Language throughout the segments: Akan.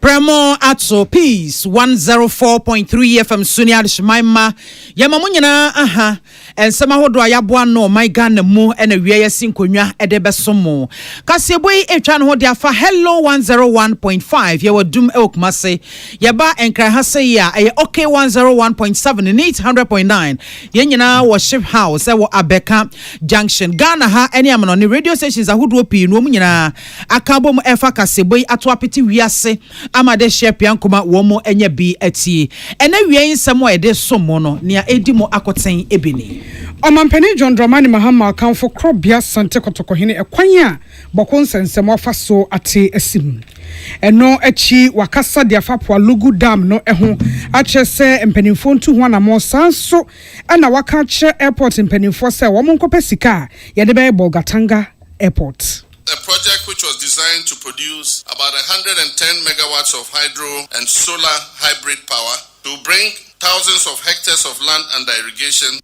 Premo Atso Peace 104.3 FM Sunia Shmaima Yamamunyana and some ahodo ayabwa no my gun mu and a weya sinkonya edebesomo Kasebwe echan ho dia fa hello 101.5 ye dum elk mase yaba enkra hase ya okay 101.7 and 800.9 ye nyina wo ship house e wo Abeka Junction Ghana ha any amano ni radio stations ahodo pi no mu nyina akabom efa Kasebwe ato apeti wiase amade shepia nkoma wo mo enye bi atie ena wian nsemo ede somo no nia edimo akoten ebini Omampani John Dramani Mahama Akan for Krobia Sante Kotokohine Ekwanya Bokon sensemo faso ate esim eno echi wakasa dia fapwa lugu dam no eho ache se mpanimfo ntu ho na mo sanso ana waka che airport mpanimfo se wo monkope sika ye de be Bolgatanga airport. A project which was designed to produce about 110 megawatts of hydro and solar hybrid power to bring thousands of hectares of land under irrigation.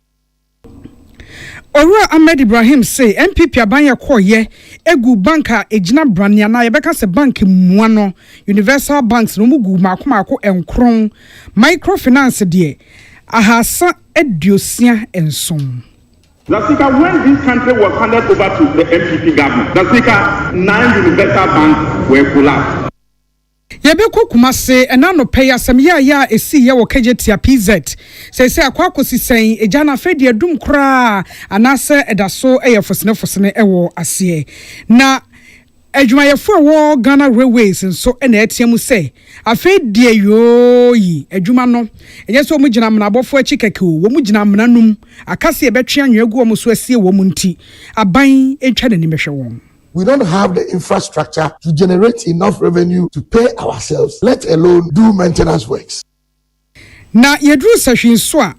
Ora Ahmed Ibrahim say MPP abanya koye egu banka ejina brania na yebeka se bank muano Universal Banks no mugu mako enkron microfinance de ahasa eduosia ensom. Zasika, when this country was handed over to the MPP government, Zasika, 9 universal banks were collapsed. Yebeko kumase enano pay asem ya esi ye wo kejetia PZ say akwakosi sen ejana fedi adum kra anase edaso eyefosene ewo ase na adwumayefo wo Ghana Railways nso ena etiemu say afedie yoyi adwuma no enye so mu gina mnabofo achikeke wo mu gina mnanum akase ebetwe anwegu wo so asie wo mu nti aban etwa ne nimehwe won. We don't have the infrastructure to generate enough revenue to pay ourselves, let alone do maintenance works. Na yedru sahwin so a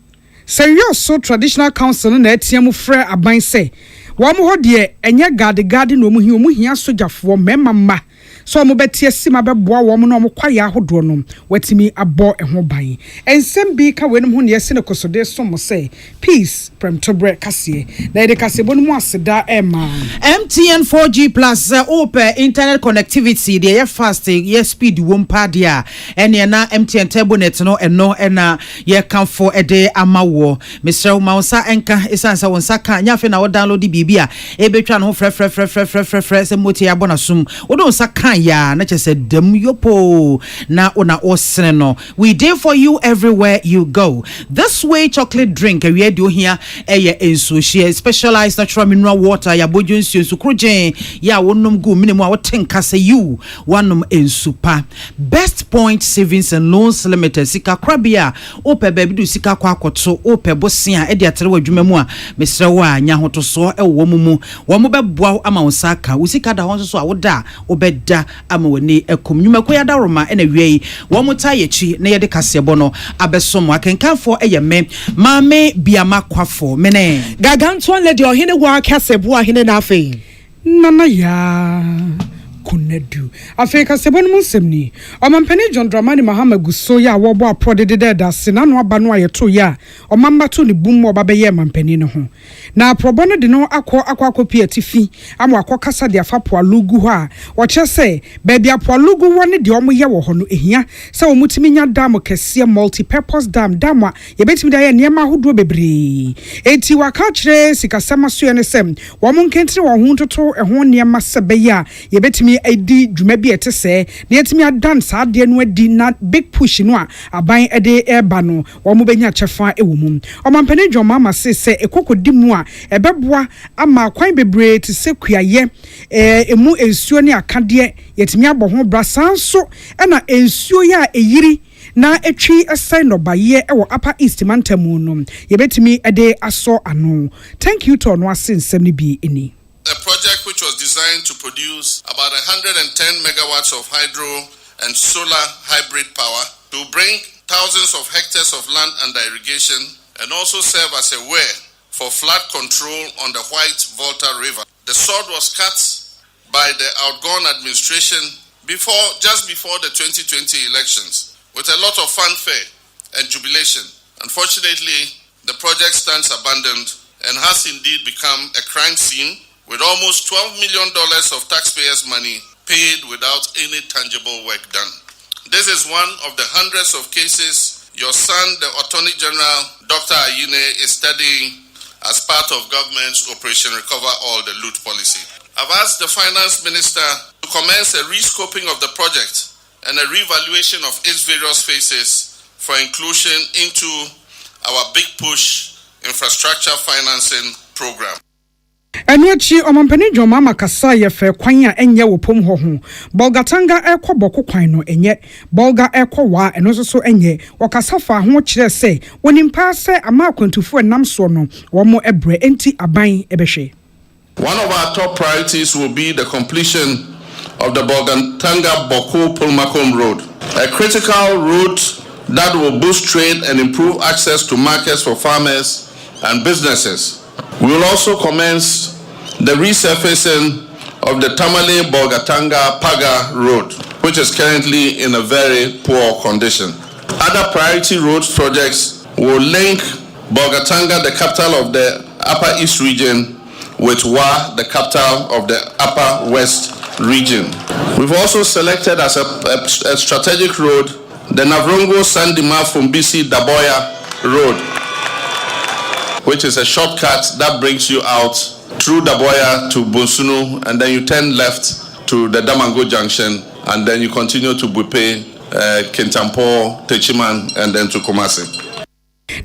so traditional council na etiemu frɛ aban sɛ wo mo hode enye gade no mu hia sojafo memama so mo betie sima beboa wo mo no mo kwaye ahodo no watimi abo eho ban ensem bi ka wenim ho ne yese ne kosode so mo say peace premtobre kase na ede kase bonu mu aseda ema MTN 4G plus open internet connectivity de fast ye speed wo mpa dia ene na MTN Turbonet no eno ena ye kanfo ede amawo Mr. Mausa enka esansa wonsa kan nyafe na wo download bibia ebetwa no frɛ se moti abona sum wo don sa kan ya na chese dem yopo na ona osene no we dey for you everywhere you go. This way chocolate drink we do here enso share specialized natural mineral water ya bojo nsuo sukrojen ya wonnom go minimum a wotenka say you wannom ensupa. Best Point Savings and Loans Limited sika krabia ope baby do sika kwa akoto ope bosia e de atere wadwuma mu a mesre wa anya hotoso e wo mu wo mo beboa ama wonsaka usika da ho so a woda obeda ama woni ekom nyuma koya da roma na wiei wo muta yechi na ye de kasebo no abesom akenkanfo eyeme maame biama kwafo mene gaganto lady ohene wa kasebo ahene na afei nana ya kunedu Afrika sebonu munsemni omampani John Dramani Mahama guso ya wobo aprode de da sina no aba no ayeto ya omamba to ne bummo babeye mampani ne ho na probono de no akọ atifi amo akokasa de afapo alugu ho a wo chese baabi apo alugu woni de omo ye wo ho no ehia se wo mutimi nya dam kese multi-purpose dam a yebetimi da ye niema hodo bebre enti waka kire sikasama so ye ne sem wo mo nkentire wo ho toto eho niema sebe ya yebetimi edi dwuma bi etese na yetimi adan saa de no adi na big push no a aban ede eba no wo mo benya chefa ewomum omampani John mama se ekokodi mu a ebeboa ama kwan bebre te se kuaye emu ensuo ne akade yetimi abɔ ho bra sanso na ensuo ya eyiri na etwi asai no baye ewo upper east mantamu no yebetimi ede aso ano. Thank you to no asensem ni bi eni. A project which was designed to produce about 110 megawatts of hydro and solar hybrid power to bring thousands of hectares of land under irrigation and also serve as a weir for flood control on the White Volta River. The sword was cut by the outgone administration just before the 2020 elections with a lot of fanfare and jubilation. Unfortunately, the project stands abandoned and has indeed become a crime scene with almost $12 million of taxpayers' money paid without any tangible work done. This is one of the hundreds of cases your son, the Attorney General, Dr. Ayine, is studying as part of government's Operation Recover All the Loot policy. I've asked the Finance Minister to commence a rescoping of the project and a revaluation of its various phases for inclusion into our Big Push infrastructure financing program. Enwachi omampani Joma makasa ye fe kwan a enye wo pom ho ho Bolgatanga ekwo boko kwan no enye Bolga ekwo wa eno so enye wakasa fa ho kire se wonimpa se ama akwantufu enam so no wo mo ebre enti aban ebehwe. One of our top priorities will be the completion of the Bolgatanga Boko Pulmakom Road, a critical route that will boost trade and improve access to markets for farmers and businesses. We will also commence the resurfacing of the Tamale Bolgatanga Paga Road, which is currently in a very poor condition. Other priority road projects will link Bolgatanga, the capital of the Upper East region, with Wa, the capital of the Upper West region. We've also selected as a strategic road the Navrongo Sandima Fumbisi Daboya Road, which is a shortcut that brings you out through Daboya to Bonsunu, and then you turn left to the Damango Junction, and then you continue to Bupe, Kintampo, Techiman, and then to Kumasi.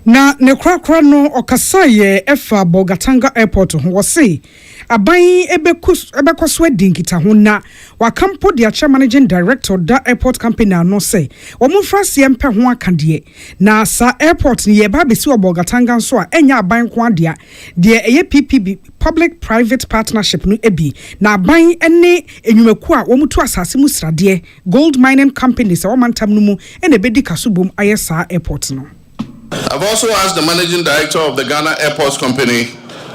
Na ne kwakra no okasa ye efa Bolgatanga airport ho wose aban ebekoso adinkita ho na wakampo dia chairman managing director da airport company no say omufrase empe ho akade na sa airport ni ye ba besi Bolgatanga so a enya aban ko adea de eye PPP public private partnership no ebi na aban ene enwumaku a womutu asase mu srade gold mining companies a womantam no mu ene bedi kasubom ayesa airport no. I've also asked the managing director of the Ghana Airports Company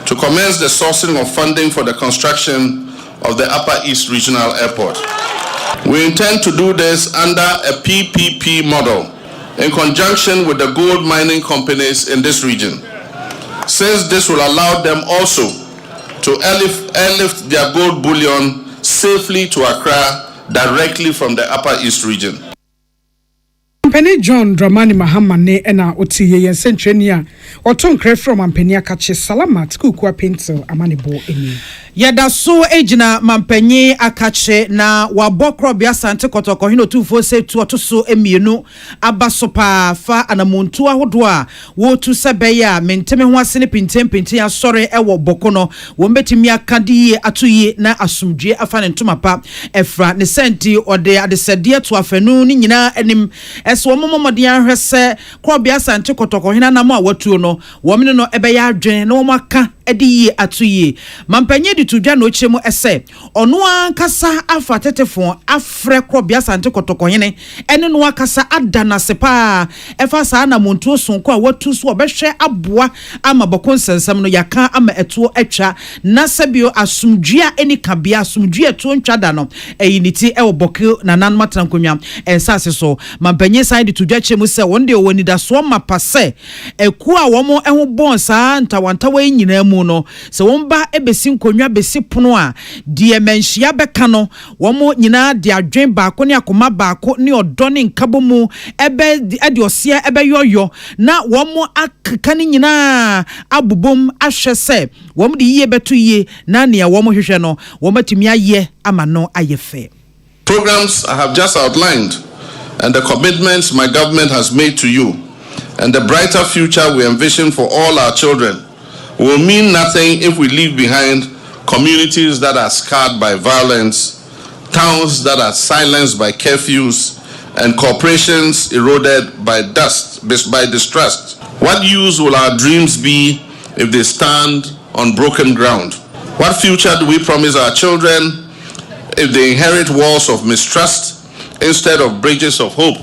to commence the sourcing of funding for the construction of the Upper East Regional Airport. We intend to do this under a PPP model in conjunction with the gold mining companies in this region, since this will allow them also to airlift their gold bullion safely to Accra directly from the Upper East region. Penny John Dramani Mahama ne ena otiye yen sentreni a oton kre from ampani akache salamat kukua pencil amane bo eni yada so ejina mampanyi akache na wabokro bia sante kotoko hino tufo se tu otoso emienu abasopa fa anamuntu ahodo a wo tu sebe ya menteme ho asene pintem asore ewo bokono wo mbetimi akadi atuye na asumdwe afa ne ntomapa efra ne senti ode adesede to afanu ni nyina enim eso momomode ahwese kro bia sante kotoko hina na mo awatu no wo mene no ebe ya adwen na wo maka edi atuye mampanyi di tudwa no chemu ese ono ankasa afa tetefon afre krobia sante kotoko hene ene no akasa adana sepa efa sa na montuo sonko a watu so obehwe aboa ama bokonsensam no yaka ama etuo atwa na sabio asumdua eni kabia asumdua etuo ntwa da no eyiniti e oboke na nan matankonwa ensase so mampanyi sai di tudwa chemu se wonde woni da so mapase eku a womo eho bon sa ntawantawa nyina mu no se womba ebesi nkonwa besi pono a die menhia beka no womo nyina de adwen baako ne akoma baako ne odo ne nkabomu ebe de osia ebe yoyo na womo akaka ne nyina abubom ahwe se womo de yie beto yie na ne womo hwehwe no womo timi aye ama no ayefe. Programs I have just outlined and the commitments my government has made to you and the brighter future we envision for all our children will mean nothing if we leave behind communities that are scarred by violence, towns that are silenced by curfews, and corporations eroded by distrust. What use will our dreams be if they stand on broken ground? What future do we promise our children if they inherit walls of mistrust instead of bridges of hope?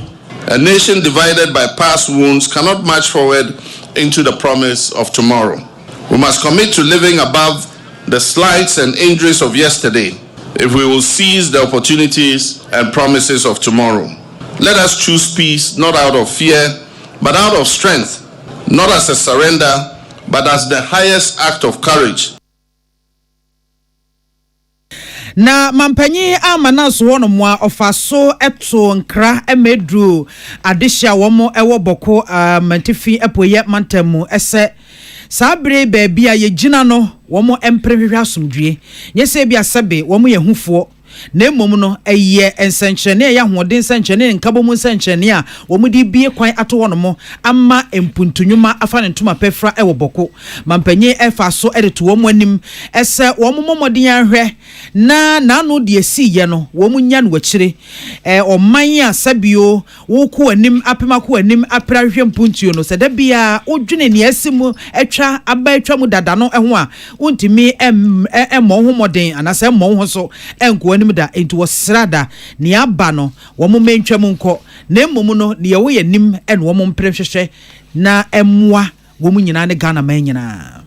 A nation divided by past wounds cannot march forward into the promise of tomorrow. We must commit to living above the slights and injuries of yesterday if we will seize the opportunities and promises of tomorrow. Let us choose peace not out of fear, but out of strength, not as a surrender, but as the highest act of courage. na mampanyi amanaso wono moa ofaso eto nkra emedru adehia womo ewo boko mantifi epoye mantamu ese sabre baabia ye gina no womo emprehwehwe asomdwe nyese bia sebe womo ye hufo na mmom no eye ensenchene ya hoden senchene nkabom senchene a womudi bie kwan ato wono ama empuntunwuma afa ne ntoma pefra ewo boko mampanye efa so edeto wom anim ese wom momodin ahwe na no de asiye no wom nya no wakire oman a sabio wo ko anim apema ko anim apra hwe mpuntuo no sede bia odwene ne asimu etwa aba etwa mu dada no ho a untimi emo ho modin anase emo ho so enko da into wasrada ni aba no wo mo mentwam nko na mmom no ne ye nim en wo mo mprehwehwe na emwa wo mo nyina ne Ghana man nyina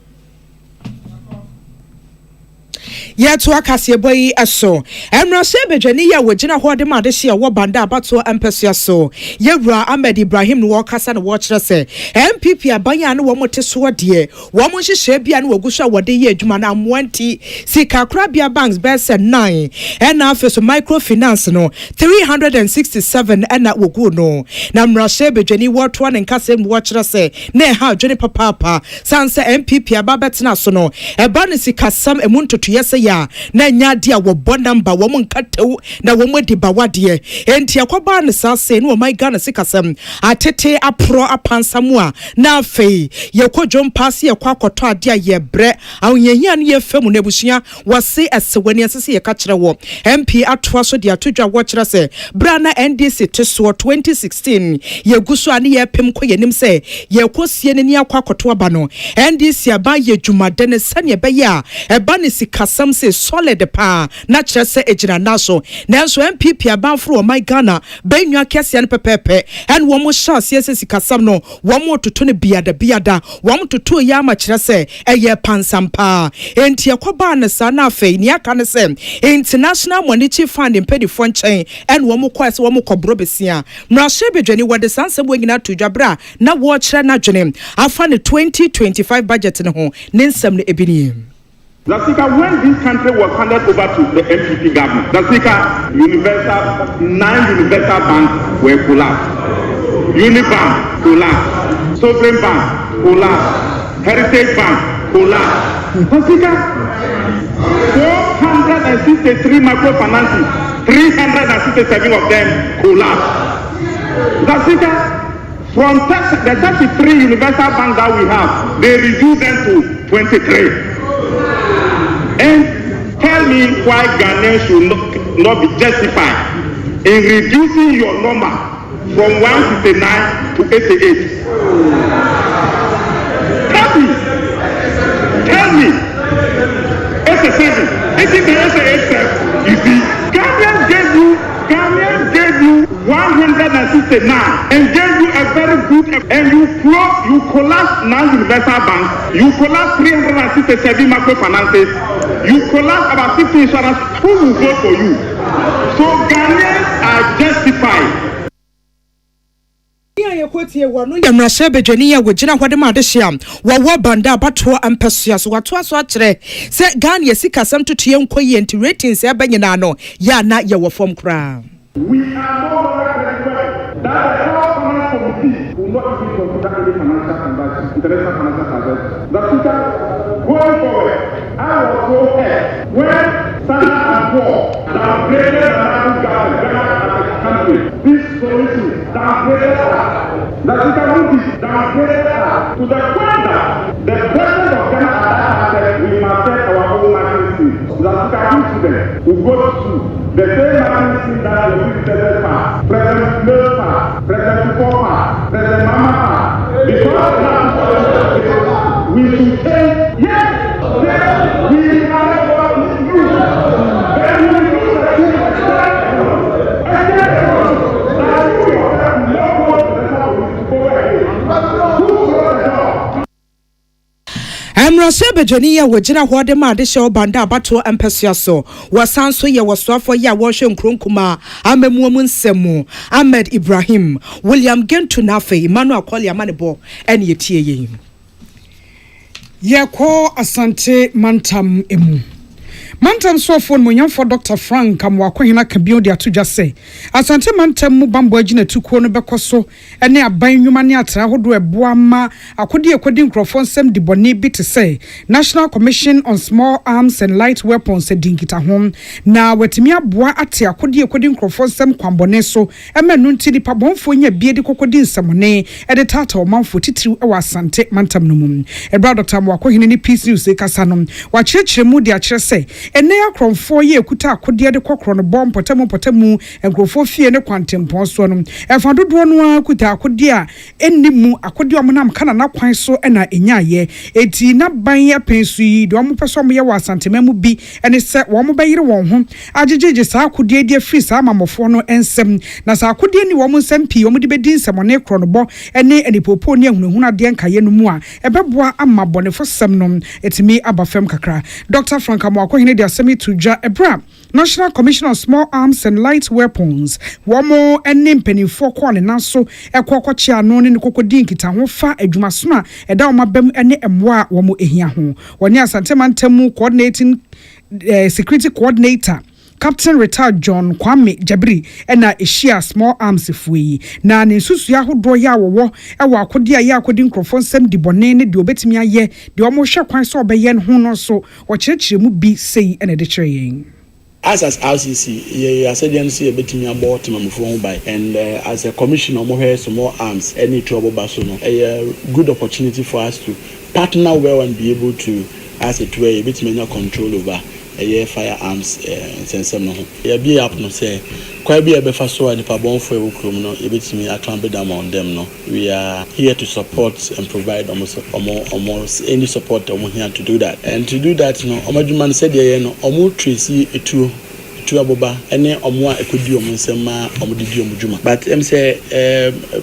Yetu akase boyi eso emrase bedwani ya wagina hode ma de hye wo banda abato empesua so yewura Ahmed Ibrahim no kasa no wo kire se MPP abanya no wo moteso de wo mo hyehyɛ bia no wagu so wode ye adwuma na amwanti sika krabia banks bese 9 ena afeso microfinance no 367 ena wogu no na mrase bedwani wo to ne nkase mu wo kire se na ha adwene papa sanse MPP ababetena so no eba ne sika sam emuntoto yese ya na nya dia wo bo number wo mo nkatew na wo mo di bawade enti akoba ne sase no my Ghana sikasem atete apro apansamu a na afei ye kodwom pass ye kwakoto ade a ye bre awonyehia ne ye fam na busua wose esewani asese ye ka kire wo MP atoa so de atodwa wo kire se bra na NDC teso 2016 ye guso ane ye pem ko yenim se ye kosie ne ni akwakoto aba no NDC aba ye dwumade ne sane be ya eba ne sikasam se solid pa na kire se ejina naso nanso MPP abanfro my Ghana benwa kese ne pepepe en wo mo shase se sikasam no wo mo toto ne biada wo mo toto ya ma kire se eye pansampa enti akoba ne sa na afei ni aka ne se International Monetary Fund impedifo nchen en wo mo kwase wo mo kobro besia mrahye bedwani wode sanse bo nyina to dwabra na wo kire na dwene afa ne 2025 budget ne ho ne nsam ne ebini. Zasika, when this country was handed over to the MPP government, Zasika, 9 universal banks were collapsed. Unibank collapsed. Sovereign Bank collapsed. Heritage Bank collapsed. Zasika, 463 microfinances, 367 of them collapsed. Zasika, from the 33 universal banks that we have, they reduced them to 23. And tell me why Ghanaians should not be justified in reducing your number from 169 to 88. Tell me, 87, 87, you see, Ghanaians gave you 169 and gave you a very good, and you collapsed 9 universal banks, you collapsed 367 microfinances, you collapsed about 50 insurance. Who will vote for you? So Ghanaians are justified. Yamrashe bedwani ya wagina hode ma de hye wo banda abato ampesua so wato aso akire se Ghana ye sika sam tutuye nkoye enti ratings e banyina no ya na ye wo fom kra. We are no longer required that the House Finance Committee will not even consider any financial transactions, international financial transactions. That's going forward. I will go ahead when Standard & Poor's downgraded the national government as a country. This solution downgraded us. That's downgraded us to the point that the president of Ghana at that time said we must set our own marketing scheme. That's students who go to school. The same marketing scheme that was President Park, President Miller Park, President Ford Park, President Mama Park. Because we should change. Yes, we are what we do. Then we do the thing Emrase bedwani ya wagina hode ma de hye banda abato empesua so wasanso ye wasofo ya wo hwe nkronkuma amamuamu nsemu Ahmed Ibrahim William Gentu nafe Emmanuel Kwali amanebo ene yetie yin Yeko asante mantam emu Mantam so phone mo for Dr. Frank Amwakwahina Kabio de Atuja say. Asante mantam mu bambo agina tukuo no bekoso ene aban nwuma ne atra hodo eboama akodi nkrofo nsem de bone bi te say National Commission on Small Arms and Light Weapons dinkita ho na watimi aboa ate akodi nkrofo nsem kwambone so emenu nti nipa bonfo nya bie de kokodi nsemone ede tata omanfo titiriw ewa asante mantam no mum ebra Dr. Amwakwahina ni peace news kasa no wa kyerɛkyerɛ mu de akyerɛ say ene akromfo ye kuta akodi de kokro no bom potamu nkrofo fie ne kwantempon so no efa dodo no kuta akodi a ennimu akodi omonam kana na kwan so na enyaye eti na ban ya pensu yi de omo peso mo ye wa asantemamu bi ene se wo mo bayire won ho ajejeje sa akodi de free sa mamofo no ensem na sa akodi ni wo mo nsem pi wo mo de bedi nsemone kro no bo ene enipopo ne ahunahuna de nkaye no mu a ebeboa amma bonefo sem no etimi abafem kakra Dr. Frank Amwakwahina de asemi tuja ebra National Commission on Small Arms and Light Weapons womo ene mpanifo ko ne naso ekwokochi ano ne kokodi nkita ho fa adwumaso a eda omabam ene emwa womo ehia ho woni asante mantamu coordinating security coordinator Captain Retired John Kwame Jabri ena eshia Small Arms fui na ne susu ya hodo ya wo ewa akodi ya akodi nkrofo nsem di bone ne de obetimi aye de omo hwe kwan so obeye ne ho no so wo kyerɛkyerɛ mu bi sei ena de kyerɛ yen. As RCC, I said, you betting about him by, and as a commissioner, more small arms, any trouble basono, a good opportunity for us to partner well and be able to, as it were, a bit control over a firearms sense. Yeah, be up no say, quite be a befa so and if I born for a criminal, a bit me a trample down on them. No, we are here to support and provide almost any support that we here to do that. And to do that, no, Omajuman said, yeah, no, Omo Tracy, two aboba ene omo a ekodi omo nsema omo didi omo djuma but say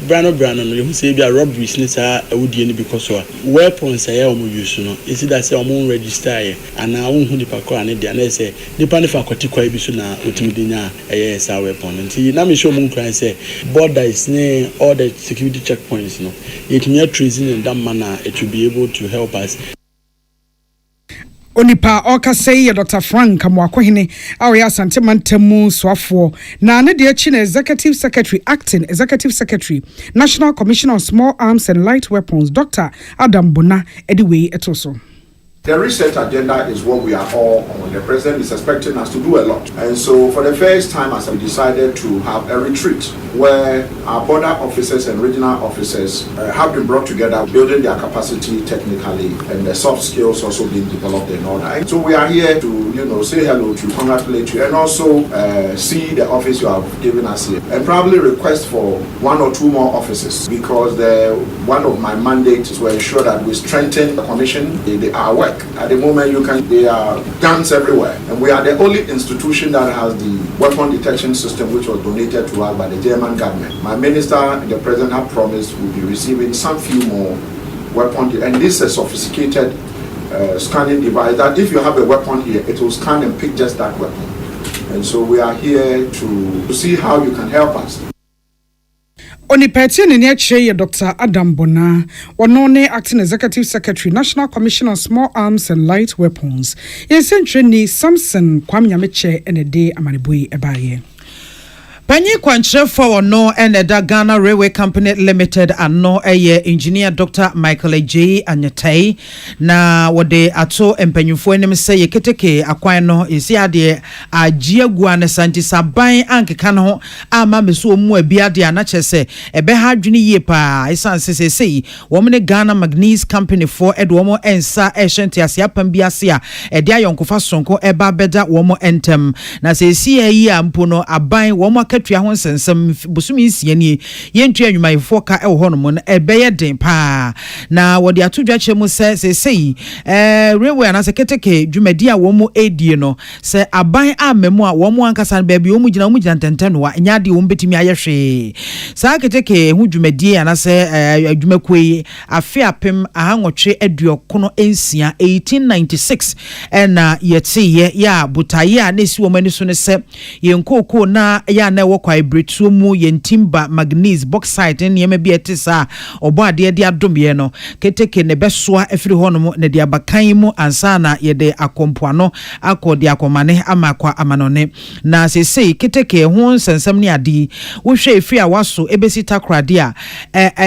brano no you say be a robberies ni sa awudie ni because weapons aye omo use no is it that say omo register aye ana wonhu di pakọ ane dia na say nipa ne fa kwati kwa bi so na otimidi nya aye sa weapon nti na me show omo kran say borders ne all the security checkpoints no it me tracing in that manner it will be able to help us. Onipa okasei ya Dr. Frank Amwakwahina awe asante mantamu swafo na ne de achi na Executive Secretary Acting Executive Secretary National Commission on Small Arms and Light Weapons Dr. Adam Bona ediwe etoso. The research agenda is what we are all on. The president is expecting us to do a lot. And so for the first time, as we decided to have a retreat where our border officers and regional officers have been brought together, building their capacity technically and the soft skills also being developed and all that. So we are here to, say hello to you, congratulate you, and also see the office you have given us here. And probably request for 1 or 2 more officers because one of my mandates is to ensure that we strengthen the commission, our work. At the moment, there are guns everywhere, and we are the only institution that has the weapon detection system, which was donated to us by the German government. My minister and the president have promised we'll be receiving some few more weapons, and this is a sophisticated scanning device that if you have a weapon here, it will scan and pick just that weapon. And so we are here to see how you can help us. Onipati ne achire Dr. Adam Bona ono ne acting executive secretary National Commission on Small Arms and Light Weapons yensentre ni Samson Kwamnyameche enede amanebui ebaye. Panyi kwanchefo no eneda Ghana Railway Company Limited ano eye engineer Dr. Michael J. Anyatei na wode ato empanyufo enim se yeketeke akwan no isi ade agiagua ne santi saban ankeka no ama meso omu abiade anachese ebe ha dwene yie pa isan sesesei wo ne Ghana Magnesium Company for edo wo ensa ehwente ase apam biase a ede ayonkofa sonko eba beda wo entem na sesi ayi ampo no aban wo katua ho nsensem busumi nsia ni yentua nwumayefo ka ewo ho no mo ebeye den pa na wode atodwa chemu se sei rewe na se keteke dwumadi a wo mo edie no se aban amemu a wo mo ankasa ba bi wo mo gina ntenten wa nya de wo betimi ayehwe sa keteke hu dwumadi ana se adwumakoi afi apem ahanwotwe aduokono ensia 1896 na yetiye ya butaye a nesi wo mani so ne se yenkoko na ya na wo kwa ibretuo mu ye timber manganese bauxite ne ma bi etisa obo ade de adom ye no keteke ne besoa afiri ho no ne de abakan mu ansa na ye de akompoano akodi akomane amakwa amanone na sesei keteke ho nsensem ne ade wo hwe efi a waso ebesi takrade a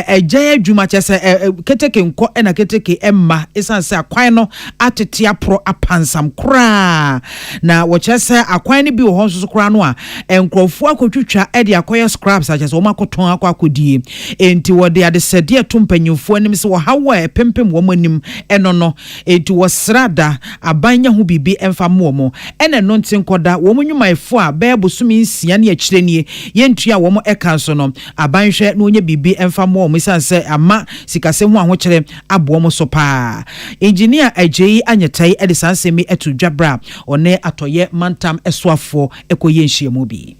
eja adwuma chese keteke nko na keteke emma esanse akwan no atete apro apansam kra na wo chese akwan ne bi wo ho so kra no a enkrofo akotwitwa e de akoye scraps a chese wo makoton akwakodie enti wo de ade sede atompanyufo anim se wo hawa epempem wo manim eno no enti wo srada abanya ho bibi emfa mo mo ene no ntinkoda wo munwumaifo a be bosumi nsia ne akirenie yentua wo mo eka so no abanhwe no onye bibi emfa mo mo sanse ama sikase ho ahokere abo mo so pa engineer ajeyi anyetai e de sansemi etudwabra one atoye mantam esoafo ekoye nhyiamu bi.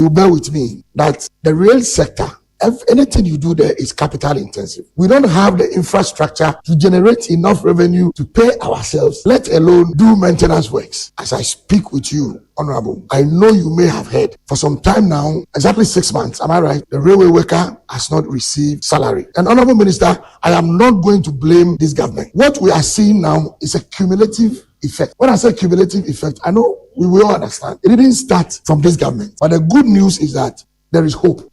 You bear with me that the real sector, anything you do there is capital intensive. We don't have the infrastructure to generate enough revenue to pay ourselves, let alone do maintenance works. As I speak with you, Honorable, I know you may have heard for some time now, exactly 6 months, am I right? The railway worker has not received salary. And Honorable Minister, I am not going to blame this government. What we are seeing now is a cumulative effect. When I say cumulative effect, I know we will understand. It didn't start from this government. But the good news is that there is hope.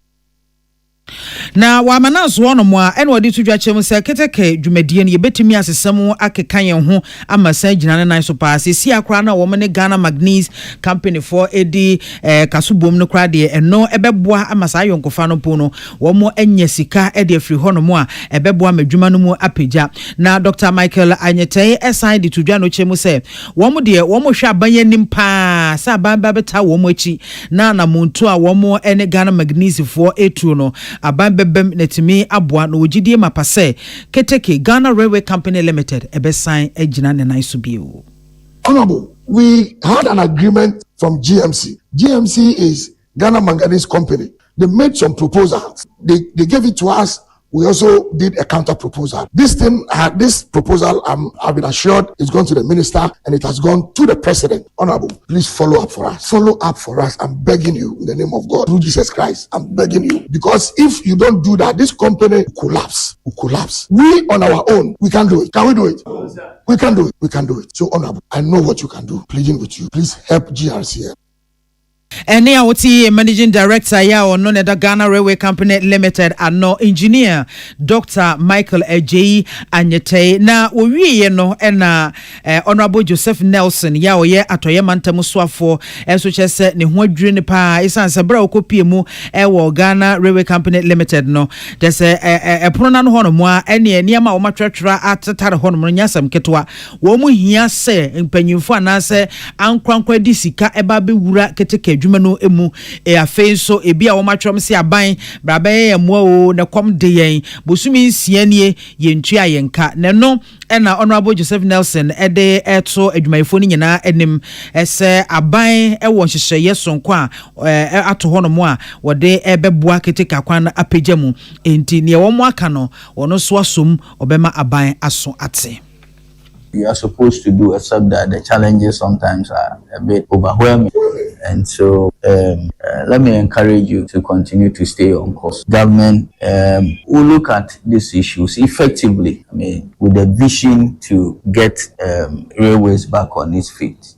Na wa mananso wono mo a ene wodi tudwa chem se keteke dwumadie ne yebetimi asesam akeka yen ho amasa gina ne nan so pa sesi akra na wo ne Ghana Manganese Company for edi kasobom no kra de eno ebeboa amasa ayonkofa no po no wo mo anya sika e de afri ho no mo a ebeboa madwuma no mu apagya na Dr. Michael Anyetei aside di tudwa no chem se wo mo de wo mo hwa abanya nim pa sa ba beta wo mo achi na muntu a wo mo ene Ghana Manganese for etu no aban bebem netimi aboa no wogidie mapase keteke Ghana Railway Company Limited ebesan agina ne nan so bio. Honorable, we had an agreement from GMC. GMC is Ghana Manganese Company. They made some proposals. They gave it to us. We also did a counter proposal. This proposal, I've been assured, is gone to the minister and it has gone to the president. Honorable, please follow up for us. Follow up for us. I'm begging you in the name of God, through Jesus Christ. I'm begging you. Because if you don't do that, this company will collapse. We on our own, we can do it. Can we do it? We can do it. We can do it. So, Honorable, I know what you can do. Pleading with you. Please help GRCL. Ene a woti managing director ya ono ne da Ghana Railway Company Limited ano engineer Dr. Michael Ajeyi Anyetei na owiye no ena Honorable Joseph Nelson ya oye atoye mantam soafo enso chese ne ho adwire ne pa isanse bra okopie mu wo Ghana Railway Company Limited no dese eprono no hono mo a ene niam a wo matwetwera atetare hono mo nyasam ketwa wo mu hia se mpanyimfo anase ankwankwa di sika eba be wura keteke adwuma no emu afei so ebi a wo matwem se aban brabe ye mo o ne kom de yen bosumi nsianie yentua yenka ne no ena Honorable Joseph Nelson ede eto adwumayefo ni nyina enim ese aban ewo hyehyeye sonko a ato hono mo a wode ebeboa keteka kwan apagya mu enti ne wo mo aka no wono so asom obema aban aso ate. You are supposed to do, except that the challenges sometimes are a bit overwhelming. And so let me encourage you to continue to stay on course. Government will look at these issues effectively, I mean, with a vision to get railways back on its feet.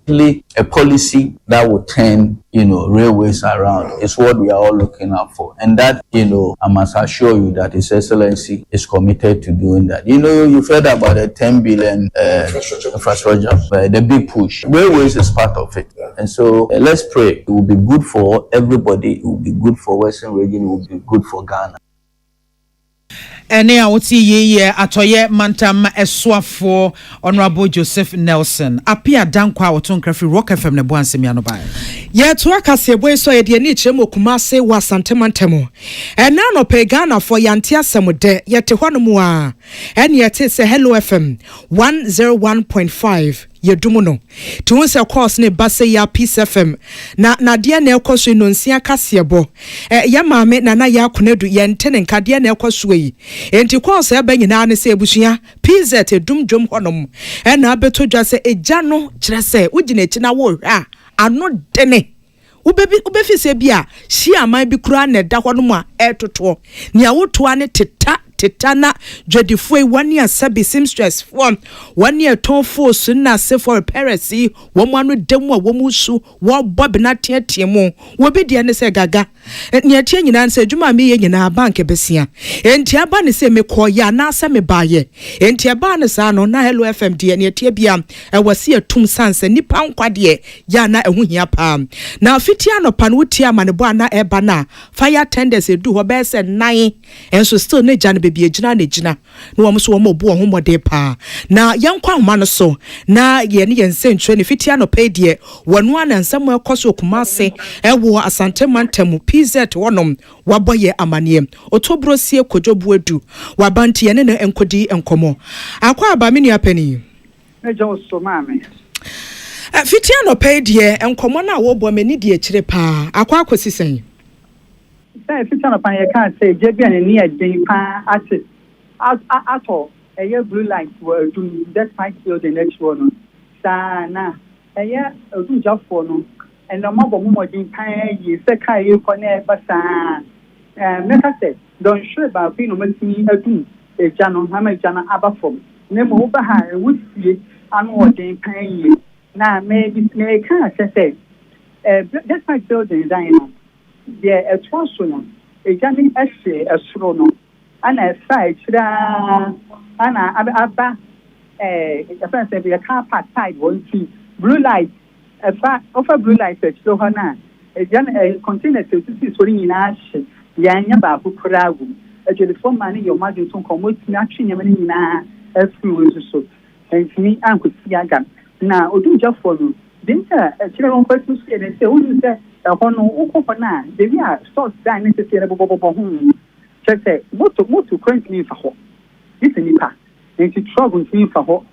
A policy that will turn, railways around is what we are all looking out for. And that, I must assure you that His Excellency is committed to doing that. You've heard about the 10 billion infrastructure, the big push. Railways is part of it. And so let's pray. It will be good for everybody. It will be good for Western region. It will be good for Ghana. Ene a woti ye atoye mantam esoafo Honorable Joseph Nelson apia dankwa woton krafi Rock FM ne boansemi anoba ye to akase boy so ye de ni chirem okumase wa santemantemo ena no pe Ghana for yante asem de ye te hono a ene ye te se Hello FM 101.5 yedumuno to se course ne base ya Peace FM na de na ekoso no nsia kasebo ya maame na ya konedu ye ntene nkade na ekoso yi enti course e banyina ne se ebusua PZ edumdwom honom na abeto dwa se eja no kire se ugina echi na wo hwa ano dene ubefi se bia shi aman bi kura na da hɔ no mu a ɛtoto nea wotoa ne tetana dwedifo wani asabi seamstress form wani etonfo so na se for repairs wo mu anu demu a wo mu su wo bob na tietie mu wo bi de ne se gaga nea tie nyina se adwuma me ye nyina bank besia enti aba ne se me koya na asa me baaye enti aba ne sa no na hello fm de nea tie bia wasi atum sanse nipa nkwade ya na ehu hia pa na fiti anopa no wuti amanebo ana eba na fire tenders edu ho be se 9 enso still ne jana bi ejina na ejina na wo so wo mo bo ho mode pa na yankwa homa no so na ye ne yensentwe ne fiti anopa de wonu anansam ekoso kumase ewo asante mantamu pz wonom waboye amane otobro sie kojobu edu wabanti ye ne na enkodi enkomo akwa aba me nua pani ejo so mame fiti anopa de enkomo na wo bo mani de akire pa akwa akosisen say fiti anopa ye kan say je bia ne ni adin pa ato eye blue light were do that fight field the next one sana eye odu jafo no and no mabo mo din kan yi se kai yi ko na ba sa meka say don sure ba fi no matini adu eja no ha ma eja na aba from ne mo ba ha wusie anu odin kan yi na me kan say that fight field design no the etwaso no eja ni ese esoro no ana side da ana aba difference be a car park side one see blue light offer blue light so hana container to see so ni na she ya nya ba bukura gu the form man your margin to come with na twenya mani na afu so and me anko si aga na odu ja follow dinta chire on person see and say who say hono ukoko na de we are stores down necessary bobo say moto currently for ho this ni pa and to trouble ni for ho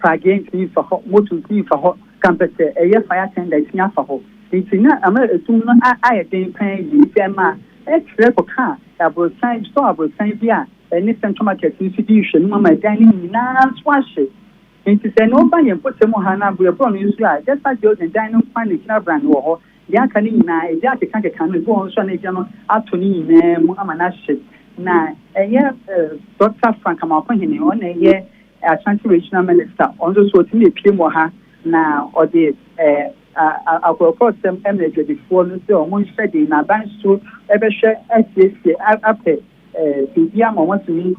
plug-in ni for ho moto ni for ho campus fire tender ni for ho it's na ama etum no aye den pan yi fema extra ko ka abo sign store abo sign bia any central market ni fidi hwe no ma dan ni na swashe and to say no ban yen potemo ha na bro no use ya just like the dan no pan ni na brand wo ho ya kan ni na e ja ke kan no go so na je no atoni ni mu amana hye na Dr. Frank Amapohene on Ashanti Regional Minister on the so timi pimo ha na o de akoko sem emeje before no say o mo hwede na ban so ebe hwe asiesie ape bibia mo watumi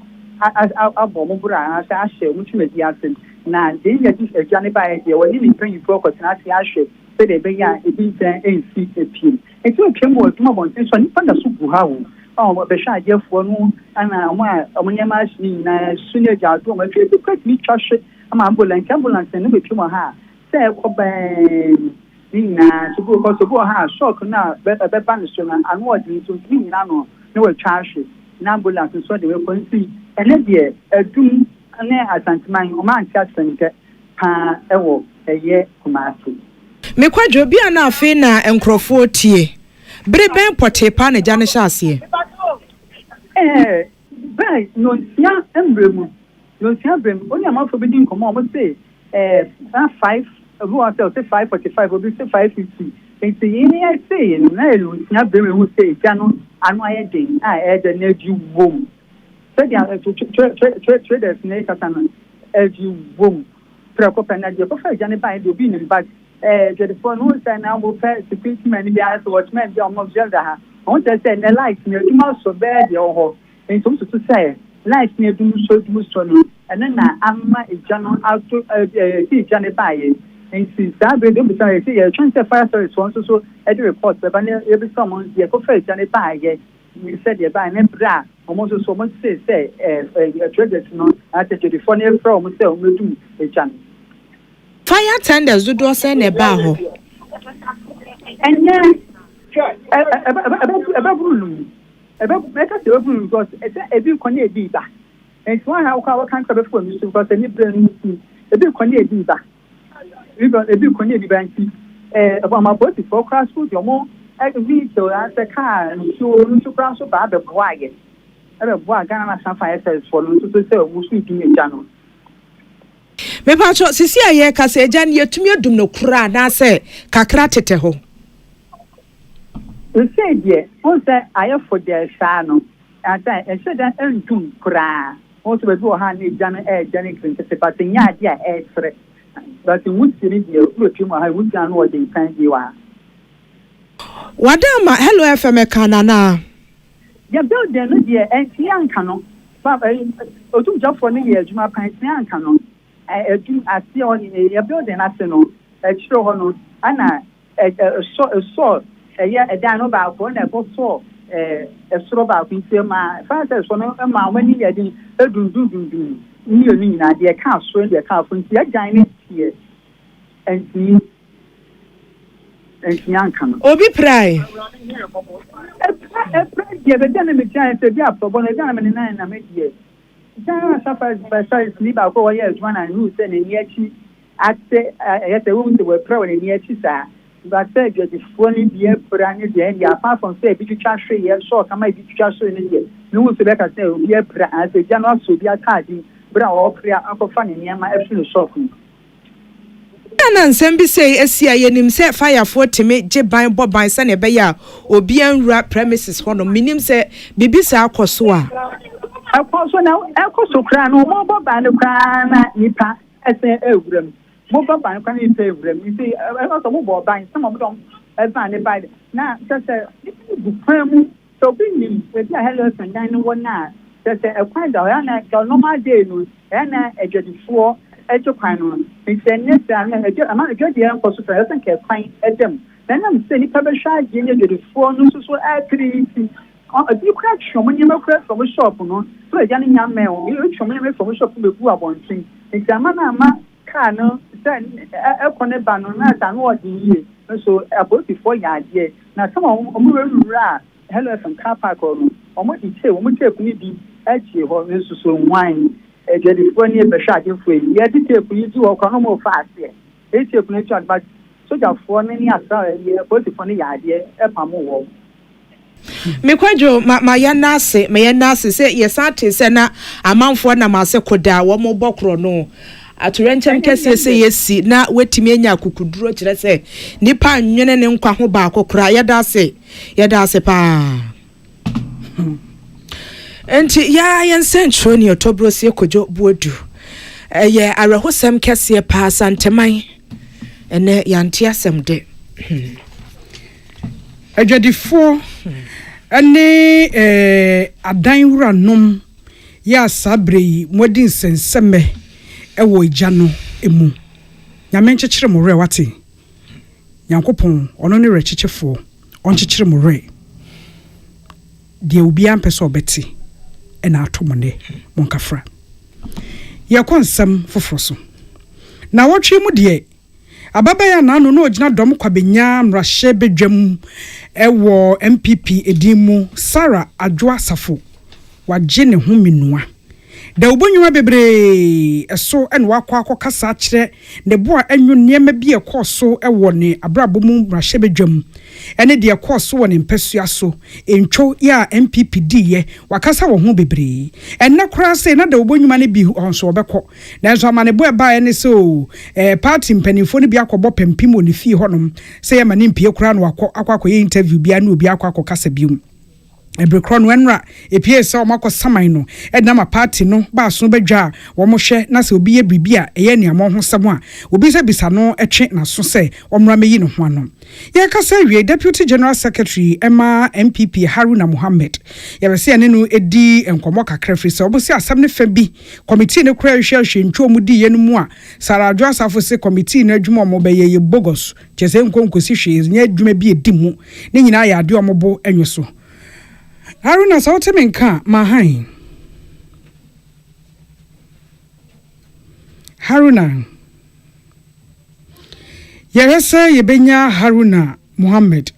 abo mo bura asa ahye mo twemedi asen na de ye dis aduane ba ye woni ni pan yifo kwatena ase ahye se de be ya ebi ntan ensi epiem enti o twemo tuma bon so ni panda so bu ha wo be sha je fo no ana mo nyama shi na sunye jado mo twe kwat mi twahwe ama ambulance no be twemo ha se ko ben ni na so go ha shock na be ban so na anu odi so ni na no no we twahwe na ambulance so de we konsi ene de adum ne asantiman o man tia sente pa ewo eye kumasi me kwadwo bia na afi na enkrofo tie breben pote pa na jane hyase bai no sia embremu no sia brem oni amafo bi din komo mo say 5 who are say 545 obi say 550 enti yini I say na elu sia brem who say jano anu aye den de na ju wom so dia traders na katana ju wom preocupa na dia ko fa jane bai do bi ni bag the phone who say na mo fa security man bi as watchman bi omo jelda ha on say na light ni duma so bad yo ho en to say light ni dum so no and na amma ejano auto ti jane baye en si sabe do bi say e transfer fire service one so e dey report be na e bi someone dey ko fa jane baye we said dey baye na bra omo so mo say traders no at the phone e from say o medu ejano fire tenders do say na ba ho and then because ebi kone ebi ba and one how can come before me because any brain ebi kone ebi ba ebi kone ebi ba nti about my body for class food your mom we so as a car so class so ba be boy e be boy Ghana National Fire Service for no so say we should do e jano me pa cho sisi aye ka se jan yetumi adum no kura na se kakra tete ho we say dear, what's that? I have for their son. And I said that and do cry. Also, we do a hand in Janet Janet, but in Yadia, but in which you look, I would done what they find you are. Wadama, hello, FM Kanana. You build them, dear, and young canon. But I do job for me, my pants, young canon. I see on a building, I know, a show on, and I saw a year a down about one, I bought saw a straw about my father's one of my when he had do. You idea can't swing the car from the giant here and see and young canon. Obi Pry. Yeah, but then I'm giant to be up for 1 diamond and 9 I'm here. Diana suffers by size sleep out 4 years one and who said in Yachi at the room they were pro in Yachi, but said you're the funny dear for any day, apart from say, if you charge 3 years short, I might be charged in a year. No one said, I say, we are as a general, so be a card. Bra prayer uncle funny near my absolute shocking. And Sambi say, Esia yenim set fire for to make Jeban Bob by Sunny Baya or Bian rap premises honor minim say Bibisa Koswa. I also now Elcoso Cran or mobile band of Cran Nipa as a Evrim. Mobile band can you say Evrim? You see, I was a mobile band, some of them as band by now, just a firm so bring him with your hello and 9 night. Just a kind of normal day, and a judge for Ejoquano. It's a necessary amount of good young for super and can find at them. Then I'm saying, Pabasha, Junior, the 4 nurses were actually a deep crack show when you know from a shop, no, so a young man, you show me from a shop to the poor one thing. It's a man, Cano, a corner banana, and what you so about before your idea. Now, some of them hello from car park or what you say, when we take me actually or so wine. A jelly for near the shot if we yet take you do a more fast here. It's your nature, but so that for many as both funny idea, a pamo. Mekwajo my nasi say yes artist a man for na mase koda wo mo bokro no atorencham kese say yes na wetimi anya kukuduro kire say nipa nwene ne nkwa ho ba akokra yeda se pa enti ya yensencho ni otobro se kojo buodu ye arehosem kese pa santeman ene yante asem de adwadifo ane adan wura nom ya sabre modin senseme ewo ijano emu nyame nkyekere mo re wate yankopon ono ne rekyekefo onkyekere mo re de obi ampese obeti ena atomone monkafra yakonsam foforoso na wotwe mu de ababaya na no ogina dom kwabenya mrahye bedwam ewo MPP edimu Sarah Adwoa Safo waje ne ho menua da obonwuma bebre eso en wakwa akokasa kire ne boa anwu niema bi ekoso ewo ne abrabomu mrahye bedwam ene de ekoso wo ne mpasua so entwo ya MPP diye wakasa wo ho bebre enne kora se na da obonwuma ne bi onso obekọ na enso amane boa ba ene so party mpanimfo ne bi akọbọ pempim oni fie honom se ya mane mpie kora no akọ ye interview bia na obi akọ kasa bium ebrekron wenra epie se o makọ saman no edna ma party no ba so badwa wo mo hwe na se obi ye bibia eye ne amo ho sem a obi se bisa no etwe na so se omra meyi no ho ano ye kasa wie deputy general secretary Emma MPP Haruna Muhammad ye be se ne no edi enkomo kakra fri se obo se asem ne fa bi committee ne kura hwe ntwo mu di ye no mu a Sarah Adwoa Safo se committee na adwuma mo be ye bogus chese nkonkosi hwe nya adwuma bi edi mu ne nyina ya ade omobo enwoso Haruna Sautemenka Mahain Haruna Yeresa Yebenya Haruna Muhammad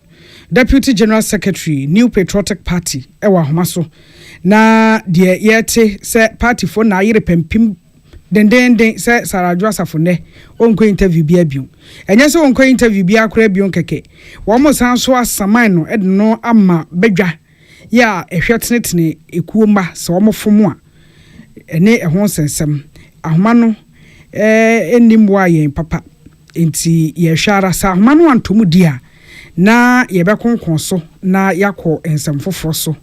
Deputy General Secretary New Patriotic Party ewa homaso na de yete se party for na yire pempim den se Sarah Adwoa Safo ne onko interview bia biu enye se onko interview bia akora biu keke wo mo san so asaman no edno ama bedwa ya ehwetenetene ekuoma se omofom a ene ehon sensem ahoma no enimwa yen papa enti ye hwara sa ahoma no antomu dia na yɛbɛkonkon so na yakɔ ensɛm foforɔ so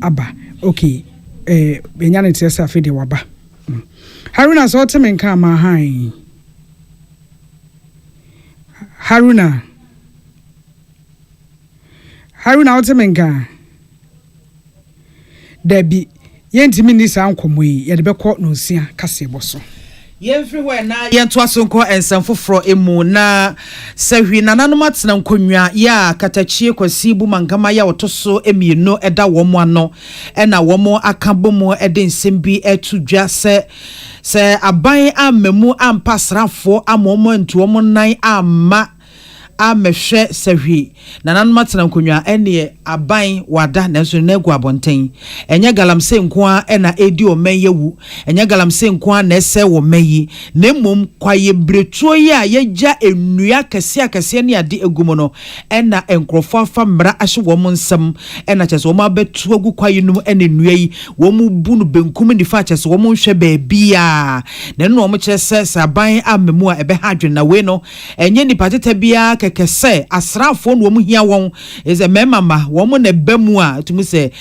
aba okay benya ne tiɛ sɛ afei de waba Haruna so te men ka ma han Haruna wote men ka Debi yɛntimi ni sa nkomo yi yɛde bɛkɔ no nsia kase boso everywhere na yɛnto asonko ensɛm foforɔ emu na sɛhwi nananom atena nkonwa ya katachie kwasi bu mankama ya otoso emieno ɛda wɔn ano ɛna wɔn aka bomo ɛde nsɛm bi ɛtu dwa sɛ aban amamu ampasrafo amɔmɔ ntu wɔn nan amma amehwe sahwi nananom atena nkonwa ene aban wada nanso na egu abonten enye galamse nkoa ena edi omenyewu enye galamse nkoa na ese wo meyi na mmom kwaye bretuo yi a yeja enua kase ne ade egumo no ena enkrofo afa mra ahye wo nsam ena kyese wo ma betu agu kwaye num ena enua yi wo mu bu no benkum ni fa kyese wo mu hwe baabia na no wo kyese aban amemu a ebe ha adwen na we no enye nipa teta bia kese asrafo no mu hia won is a memama wo mu na bamu a tumu se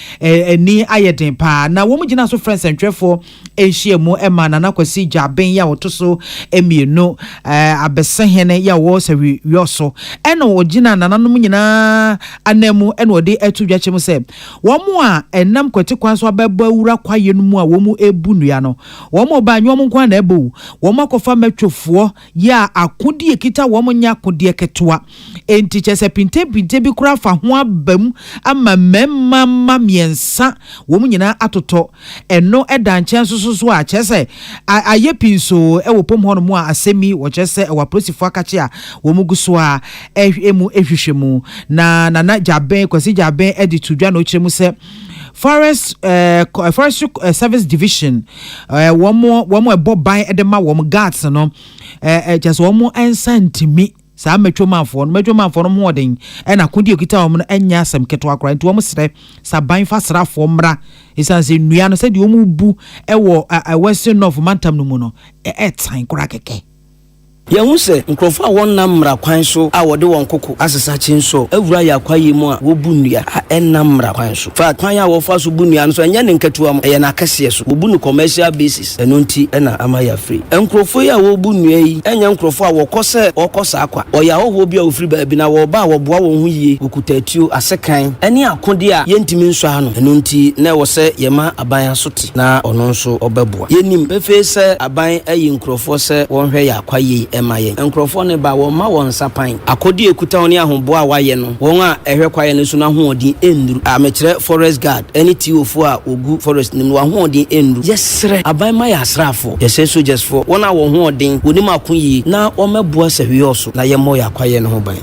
ni ayeden pa na wo mu gina so friends entwefo ehia mu ema na nakwasi jaben ya wotoso emieno abesehene ya wo sawi yoso ena wo gina nananom nyina anamu ena ode atudwache mu se wo mu a enam kwati kwan so ababa wura kwaye no mu a wo mu ebunua no wo mu ba nwo mu kwan na ebo wo mu akofa matwofo ya akodi ekita wo mu nya akodi eketoa enti chese pinte bi kura fa ho abam ama memma miensa wo mu nyina atoto eno eda nchen so a chese aye pinso e wo pom ho no mu a asemi wo chese e wa prosifo akache a wo mu guso a emu ehwehwemu na jaben kwasi jaben edi tudwa no chiremu se Forest Service Division womo ebo ban edema womo guards no just womo ensantimi sa metwomanfo no moden e na kodi okita womo no enya asem keto akora nti womo sere sa ban fa srafo mra isanse nua no se di womo bu e wo Western North Mantam no mu no tan kora keke Yehu se nkrofo a won nam mra kwan so a wode won koko asesa chinso awura ya kwaye mu a wo bunua a enam mra kwan so fa kwan a wo fa so bunua no so enya ne nketua mo eye na akase so wo bunu commercial basis eno nti ena amaya free nkrofo ya wo bunua yi enya nkrofo a wo kose okosa akwa oya ho bi a wo free ba bi na wo ba wo boa wo ho yie okutatuo asekan ene akode a yentimi nso ha no eno nti na wo se yema aban asoti na ono nso obeboa yenim befe se aban ayi nkrofo se won hwe ya kwaye emaye nkrofo ne ba wo ma won sapan akodi ekuta oni ahombo a waye no won a ehwe kwaye ne so na hoodin enduru amekire forest guard any tiofo a ogu forest nim wa hoodin enduru yesre aban ma ya asrafo yese soldiers for won a wo hoodin woni makoyi na o meboa sehwioso na ye mo ya kwaye ne ho ban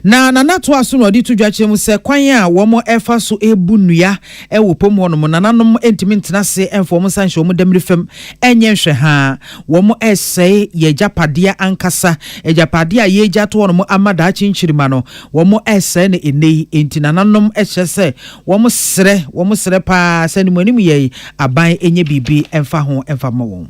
na to aso no di tudwache mu se kwan a wo mo efa so ebunua e wo pom ho no mo nananom entimi ntena se enfo mo sanhye wo mo damri fam enye hwe ha wo mo esei ye japade ankasa e japade a ye jato no mo amada chinchirima no wo mo esei ne enei enti nananom ehye se wo mo sere pa sani mo anim ye aban enye bibi emfa ho emfa mo wo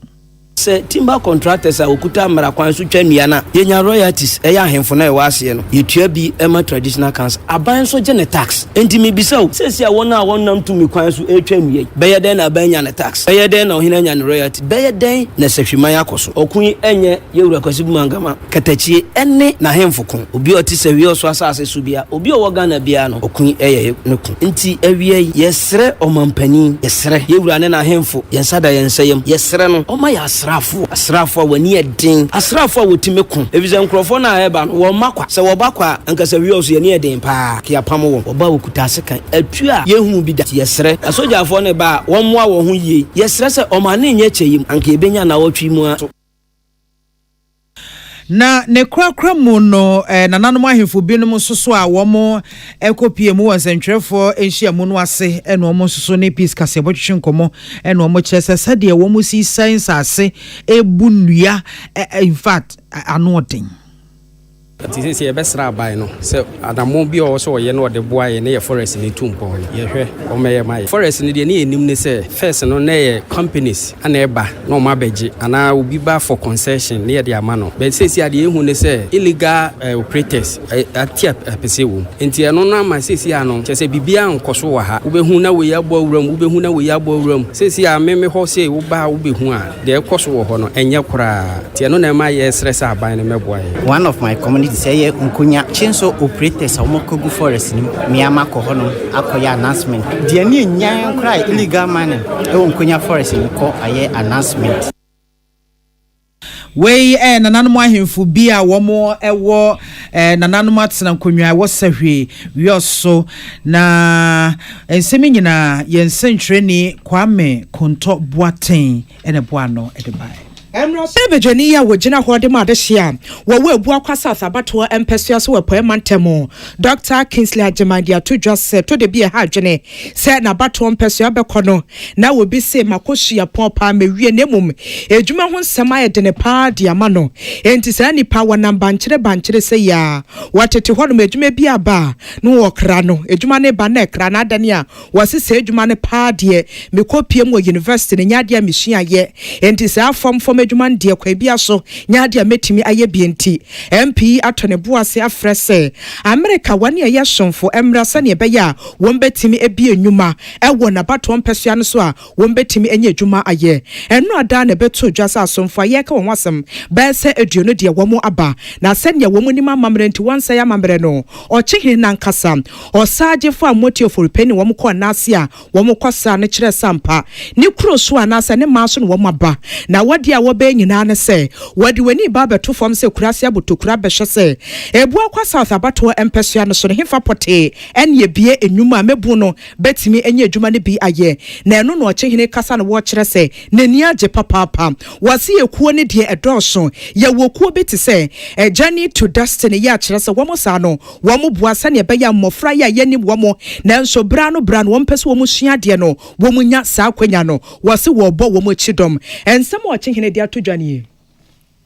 se timber contractors a okuta mra kwan so twanua na yenya royalties e ya hemfo na e wase no yetua bi ema traditional council aban so gene tax enti me bisao sesi a won nam tumi kwan so e twanua be den na ban nya ne tax be den na ohina nya ne royalty be den na sehwiman akoso okun enye yewura kwasi bu mangama katachie ene na hemfo kon obi oti sewi oso asase so bia obi o Ghana bia no okun eye ne kon enti awie yesre omampani yesre yewura ne na hemfo yensada yensayem yesre no o ma ya asrafo wani edin asrafo wotime kun ebize nkrofo na eba no wo makwa se wo bakwa ankasa wi oso ye ne edin pa kia pam wo oba wokuta sekan atu a yehu bi da yesre asojafo ne ba wo moa wo ho yie yesre se o ma ne nye kyeyim anka ebenya na wotwi mu a na ne krakra mu no nananom ahemfo binom soso a wo mo ekopie mu wansentwerefo ehia mu no ase ene wo mo soso ne peace kase botwetwe nkomo ene wo mo kyese sade wo mo si science ase ebunua in fact anoden Tisi se besra abai no se adamo bi o so ye no de boa ye ne forest ni tumpo ye hwe o meye mai forest ni de ne enim ne se first no na ye companies ana eba no ma beje ana obi ba for concession ne ye de ama no but se ade ehu ne se illegal operators atia pese wo enti eno na ma sesi ano che se bibia nkoso wa ha ubehu na we yabo awuram ubehu na we yabo awuram sesi a meme ho se wo ba ubehu a de ekoso wo ho no enye kora ti eno na ma ye stress aban ne meboa. One of my community say nkunya chinso operators amokogu forest ni miama ko ho no akoya announcement de ni nya kora illegal mining e nkunya forest ni ko aye announcement. Wey nananom ahemfo bi a womo ewo nananom atena nkonwa wo sahwe wioso na ensemi nyina yensentreni Kwame Konto Boaten ene boano edebai Emro sebejani ya wojina hode ma de hia wo ebu akwa South Abato empesua so wepo mantemo Dr. Kingsley Ajemandia to just say to de bi ha dwene say na Abato empesua bekono na wo bi se makohia popa mewie nemum ejuma ho nsema ye de ne pa dia ma no enti say nipa wona bankyere say ya watete ho no ejuma bi aba no wo kra no ejuma ne ba na kra na adane a wase say ejuma ne pa de me kopiem wo university ne nyade a mehia ye enti say afom adwuman de kwa bia so nyaade a metimi aye bienti MP atone boase afrese America wane aye sonfo emrasa ne be ya won betimi ebie nnwuma ewo na bato mpesua no so a won betimi enye adwuma aye eno ada na beto dwasa asomfo aye ka won wasem be se aduono de wo mu aba na se ne wo mu ni mamamre nti wansa ya mamre no o chihiri na nkasa o saagefo amoti oforipeni wo mu ko na ase a wo mu kwasa ne kire sampa ni kuro so anasa ne maaso no wo mu aba na wadi a be nyina ne se wadi wani ba beto fam se kurase abotokura behwe se ebu akwa South Abato empesua no so ne hefa pote enye bie enwuma mebu no betimi enye adwuma ne bi aye na eno no ochehene kasa no wo kire se nani age papa wase ekuo ne de edoso ye wokuo beti se a journey to destiny ya kire se wo mo sa no wo mo buasa ne be ya mmofra ya ye ni wo mo na nso bra no wo mpese wo mo sua de no wo mo nya sa kwanya no wase wo bo wo mo chidom ensem ochehene de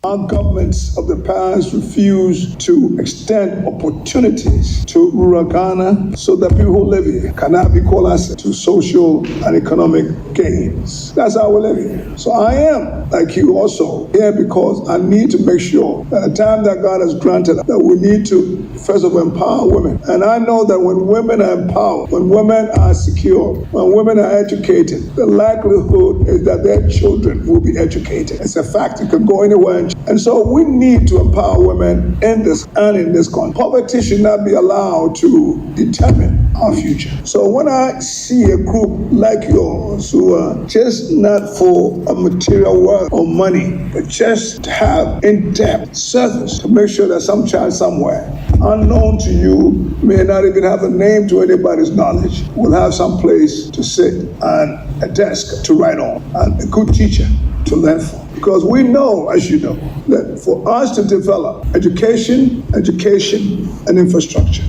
Our governments of the past refused to extend opportunities to rural Ghana so that people who live here cannot be called assets to social and economic gains. That's how we live here. So I am, like you also, here because I need to make sure that the time that God has granted that we need to, first of all, empower women. And I know that when women are empowered, when women are secure, when women are educated, the likelihood is that their children will be educated. It's a fact. You can go anywhere and so we need to empower women in this and in this country. Poverty should not be allowed to determine our future. So when I see a group like yours who are just not for a material wealth or money, but just to have in-depth service to make sure that some child somewhere, unknown to you, may not even have a name to anybody's knowledge, will have some place to sit and a desk to write on and a good teacher to learn from. Because we know, as you know, that for us to develop education, and infrastructure.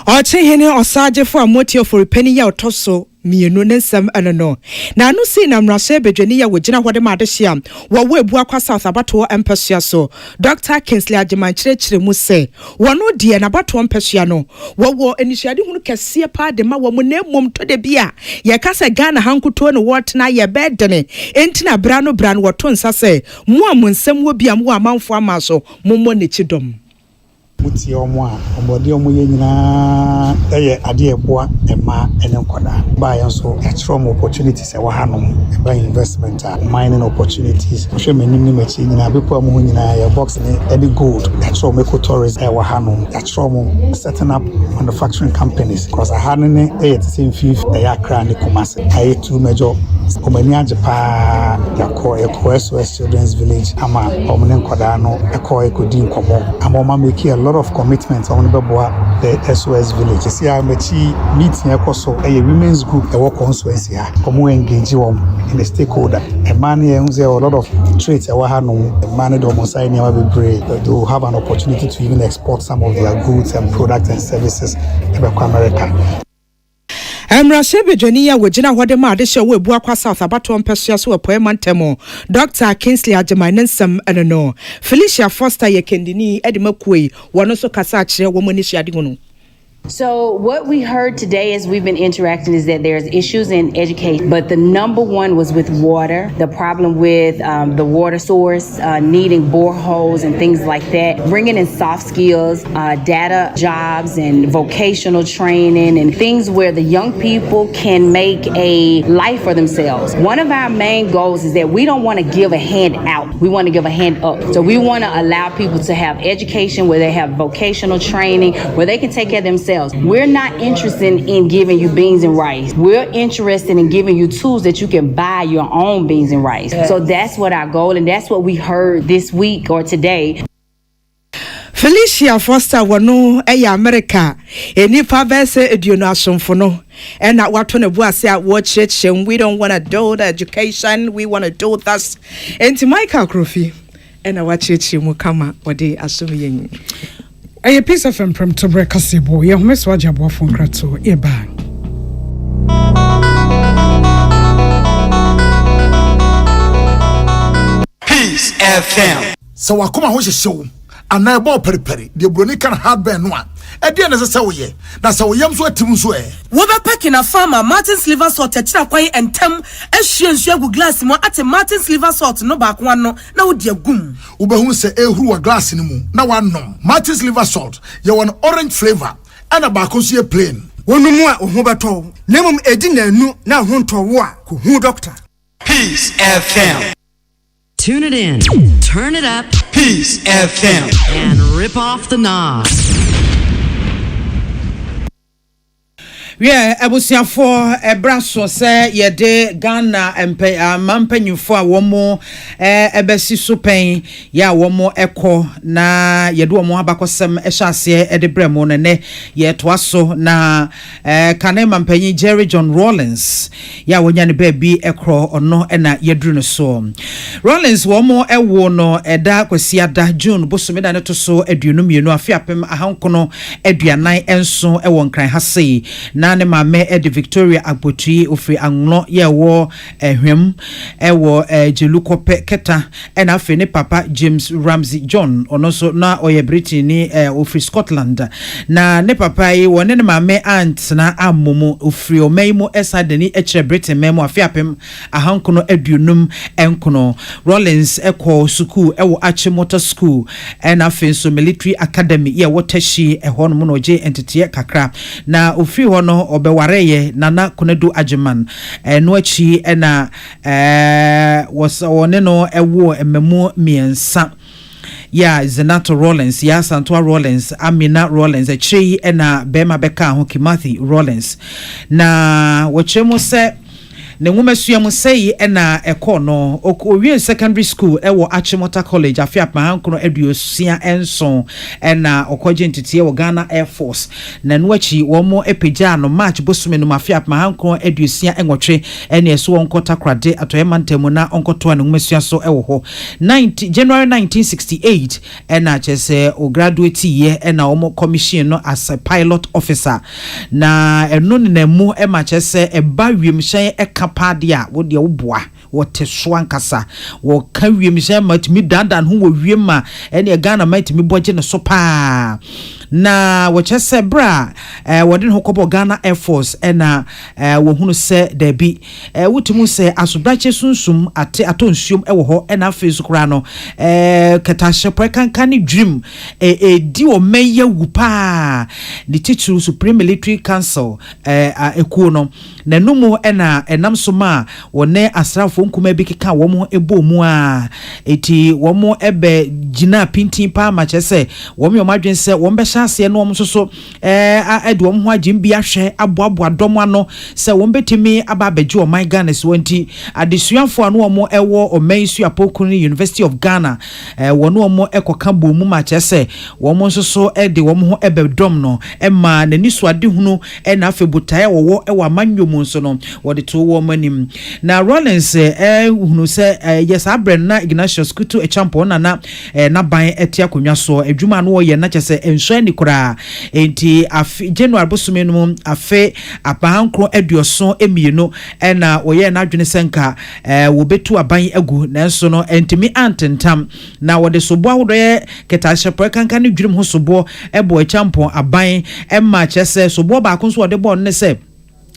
Ochehene osagefo amoti oforipeni ya otoso mienu nensem anono na anu si na mrase bedwani ya wogina hode ma adehia wo ebu akwa South Abato empesua so Dr. Kingsley Ajemankyere mu se wono de na Abato empesua no wo enisuade hunu kese pa de ma wo mu na mom to de bia ye kasa Ghana hankuto no wotena ye bedene entina bra no woto nsa se mu amunsem wo bia mu amanfo amaso mommo ne chidom muti omo a obode omo ye nyina eye ade eboa ema ene nkoda ba ya so extra opportunities e wa hanom ba investment mining opportunities hwe manim ni machi nyina bepo am ho nyina ya box ne any gold extra eco tourism e wa hanom extra setting up manufacturing companies because I had ne e the same fifth e Accra ne Kumasi I two major omani ajepa yakọ SOS Children's Village ama omne nkoda no ekodi nkomo ama ma make a lot of commitments on the SOS Village. See, I'm a meeting a women's group, a work constituency, engage in the stakeholder. A man here who's a lot of traits, a man they will have an opportunity to even export some of their goods and products and services to America. Emrase bedwani ya wogina hode ma adehia wo ebu akwa South Abato empesua so wepo mantemo Dr. Kingsley Ajemanensem anono Felicia Foster ye kendini edi makui wono so kasa akire wo mani hyiade hunu So what we heard today as we've been interacting is that there's issues in education, but the number one was with water, the problem with the water source, needing boreholes and things like that, bringing in soft skills, data jobs and vocational training and things where the young people can make a life for themselves. One of our main goals is that we don't want to give a hand out. We want to give a hand up. So we want to allow people to have education where they have vocational training, where they can take care of themselves. We're not interested in giving you beans and rice. We're interested in giving you tools that you can buy your own beans and rice. So that's what our goal, and that's what we heard this week or today. Felicia Foster wano America enipa bese eduno asomfo no na wato ne bu ase a wo chechem. We don't want to do the education, we want to do this. Enti Michael Krofi na wa chechem mu kama wode asom yen. A piece of from to break a sebo, your miss Wajabo from Krato, Eba. Peace FM. So I come a show, and I bought periperi, the Bronican hard burn one. A dear necessary, that's how yams were Tim Swear. Woba packing a farmer, Martin's liver salt, a chinaquay and tem, as she and Shagu glass more at a Martin's liver salt, no back one, no dear goom. Ubahun say a who a glass in the moon, now one no. Martin's liver salt, you an orange flavor, and a bacosia plain. One more of Hobato, Nemum Edina no, now home to war, who doctor. Peace FM. Tune it in, turn it up, Peace FM, and rip off the knob. Yeah, abusiafo ebraso se yede Ghana mampanyufo a womo ebesi so pen ya womo eko na yede womo abakosem ehase edebremo ne ye toaso na kane mampanyi Jerry John Rawlings ya wonya ne baby ekro ono na yedru no so Rawlings womo ewo no eda kwasiada June bosomeda ne to so aduonu mienu afiapem ahankono aduanan enso ewo nkran hase na ne mame edi Victoria Agbotui ofri anno ye wo ehwem ewo jelukope keta na afi ne papa James Ramsey John ono so na oye Britain ni ofri Scotland na ne papa yi wone ne mame aunt na amomo ofri omaimo esade ni echre Britain memo afiapem ahankono aduonum enkono Rawlings eko school ewo Achimota school na afi so military academy ye wotashi ehon mo no je entity kakra na ofri hono obewareye nana konedu ajeman no achi na was one no ewo ememu miensa ya Zenato Rawlings ya Santua Rawlings Amina Rawlings achi na bema beka ho Kimathi Rawlings na wochemo se ne nwomesua mu sei na ekono owie secondary school ewo Achimota College afiapa hankono eduosia enson na okoje ntiti wo Ghana Air Force na nuachi womo epeja no March bosume no afiapa hankono eduosia enwotwe ene eso wonkota krade atoyema ntemu na onkoto ne nwomesua so ewo ho January 1968 na chese o graduate ye na omo commission no as a pilot officer na eno ne mu ma chese eba wiemhyen padia wo de oboa wo te so ankasa wo ka wiemhye matimi dandan ho wo wiema ene Ghana matimi boje ne so pa na wo chese bra wo de ho kobo Ghana Air Force na wo hunu se da bi wotimu se asobrache sunsum ate atonsuom ewo ho na afi kura no ketashe prekankan dream di o meye wupa the teacher Supreme Military Council ekuo no na numu na enam soma wone asrafo nkuma bi keka wo mo ebo mu a eti wo mo ebe gina pintin pa ma chese wo me omadwen se wo mbe hyase no wo so ade wo ho agim bi ahwe aboabo adom ano se wo betimi aba abeje o my Ghana so nti adesuafo ano wo mo ewo o Mansu Apokuni University of Ghana wo no mo ekoka bo mu ma chese wo mo so ede wo ho ebe dom no ema nani so ade hunu na afebutae wo ewa amanyomu so no wo de to wo manim na Rawlings hunu se yes abren na Ignatius Kutu echampo na ban etia konwa so adwuma no wo ye na chese enso ni kura enti afi January bosome no afe apahankro aduoso emienu na woye na adwene senka wo betu aban agu nanso no entimi antentam na wode sobo ahodoye ketashe pro kankan ne dwurim ho sobo ebo achampon aban emma chese sobo ba ko so wode bo ne se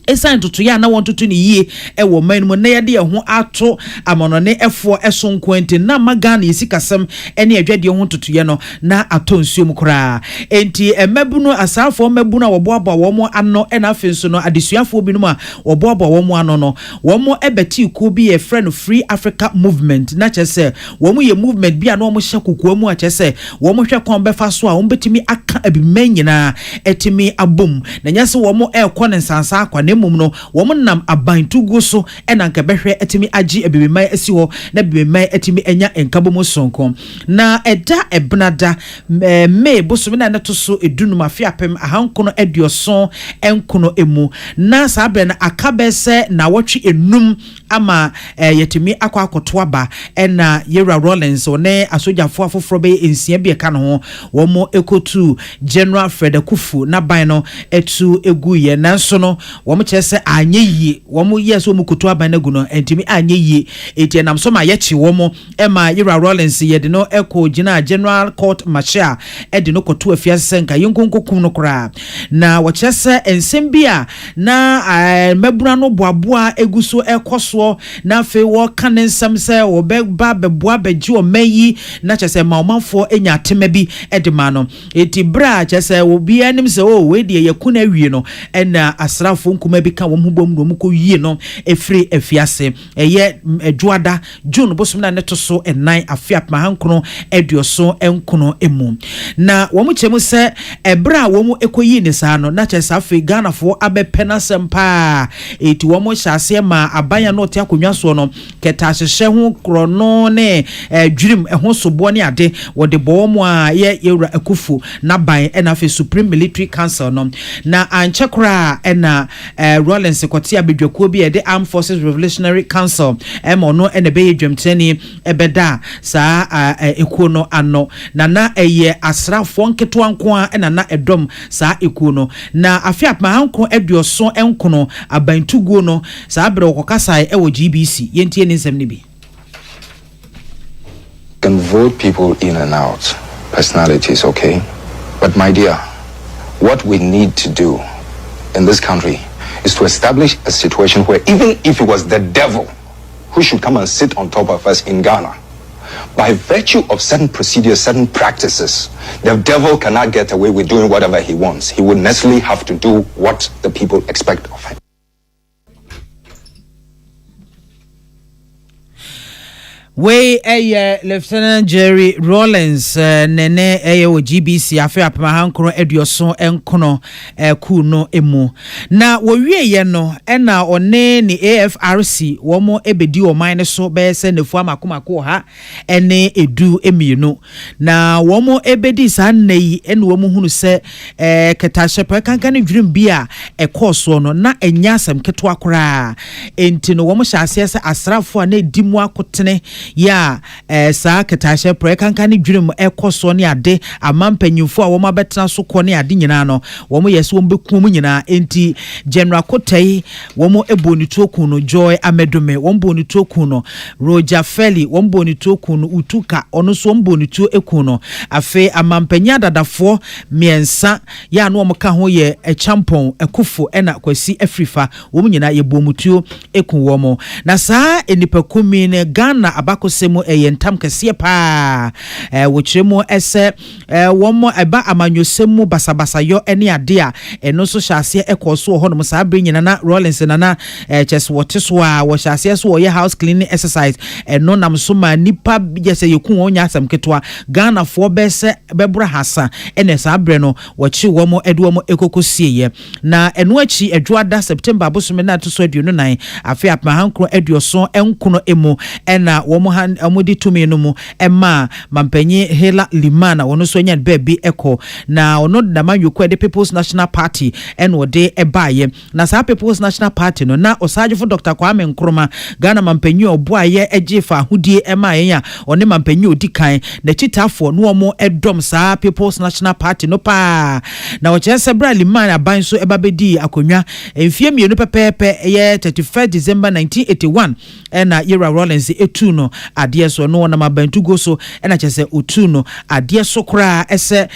esan tutu ya na won tutu ni yie wo man mu na ye de ho ato amonone efo esonko enti na magana yisikasem ene adwade ho tutu ye no na ato nsuom kora enti emabunu asafo mabunu woboabo wo mo ano na afenso no adesuafo binum a woboabo wo mo ano no wo mo ebeti ku bi ye friend Free Africa Movement na chese wo mo ye movement bi ano mo hye kokoa mu a chese wo mo hwe kon befa so a wo betimi aka abimanyina etimi abom na nyase wo mo ekɔ nsansa akwa mum no wo nam abantugo so ena nka behwe etimi agi ebibimai asi ho na bibimai etimi enya enkabom sonko na eda ebnada me boso na to so edunum afiapem ahankono adioson enkono emu na sabre na akabese na wotwe enum ama yetimi akwa akotoaba ena Yera Rollins one asojafo afoforo be ensia bi eka no ho wo mo ekotu General Fred Kufu na ban no etu egu ye nanso no wo mo chese anyeyi wo mo yeso mo kutu aban na gu no entimi anyeyi eti nam so ma yechi wo mo ema Yera Rollins ye de no eko gina General Court Martial e de no kotu afiase senka yinkonkokum no kra na wo chese ensem bia na mabuna no boaboa eguso ekoso na fe wo kanensam se wo be ba beboa beji o mayi na chese maomanfo enya atema bi edema no eti bra chese wo bia nim se o we de yakuna wie no ena asrafo nkuma bi ka wo hubom no mko yie no efri efiase eye edwoada June bosom na neto so enan afiap mahankro edioso enkono emu na wo mu chemu se ebra wo mu ekoyi ni sa no na chese afi Ghana fo abepena sempa eti wo mu hyase ma abanya no akonwa so no keta hyehye ho krono ne dwurim ho sobo ne ade wo de bo mu a ye Yera Akufu na ban na fe Supreme Military Council no na anchekra na Rollins kwoti abedwakuo bi de Armed Forces Revolutionary Council no na be dwamtani ebeda sa ekuo no ano na eye asrafo nketo anko a na edom sa ekuo no na afiap mahanko aduoso enkono abantuguo no sa abre okokasai GBC yentie ni nsem ni bi can vote people in and out personalities, okay, but my dear, what we need to do in this country is to establish a situation where even if it was the devil who should come and sit on top of us in Ghana, by virtue of certain procedures, certain practices, the devil cannot get away with doing whatever he wants. He would necessarily have to do what the people expect of him. We Lieutenant Jerry Rollins nene GBC afi apamahankro edioso enkono kuno emu na wowie ye no na one ni AFRC womo ebedi o mine so be se nefu amakomako ha ene edu emienu na womo ebedi sa nei ene womo hunu se ketashe pa kankan dwurim bia ekoso no na enya asem keto akora enti no womo hyase se asrafo na edimu akotene ya sa ketashe pro kankani dwurim ekoso ne ade amampanyimfo a wo mabetena so ko ne ade nyina no wo mo yesi wo bekum nyina enti General Kotai wo mo ebonitu okun no Joy Amedome wo mbonitu okun no Roger Feli wo mbonitu okun no Utuka ono so mbonitu ekun no afe amampanya dadafo miensa ya no mo ka ho ye echampon ekufo ena kwasi Afrifa wo nyina ye bomutu ekun wo mo na saa enipakumi ne Ghana abakosemu yentam kese pa wochiremu ese womo eba amanyosemu basabasayo ene ade a eno so hyase ekoso ho no saa bre nyina na Rollins na chess woteso a wo hyase so ye house cleaning exercise eno nam so ma nipa yese yekun onya asam ketwa Ghana fo bese bebra hasa ene saa bre no wochi womo edu womo ekokosie ye na eno achi edwoada September abosome na to so aduonu nan afi apmahankro aduoso enkono emu ena wo omudi tumi no mu emma mampanyi Hela Limana wono so nya baby eko na ono dama yukwe the People's National Party en wode ebaye na sa People's National Party no na osajefo Dr. Kwame Nkrumah Ghana mampanyi oboaye ejefa hudie ema yen one mampanyi odikan na chitafo no omo edom sa People's National Party no pa na ochese bra Limana aban so ebabedi akonwa emfie mienu pepepe ye 31 December 1981 ena Yera Rollins etu no ade so no na mabantu go so ena chese otu no ade so kra ese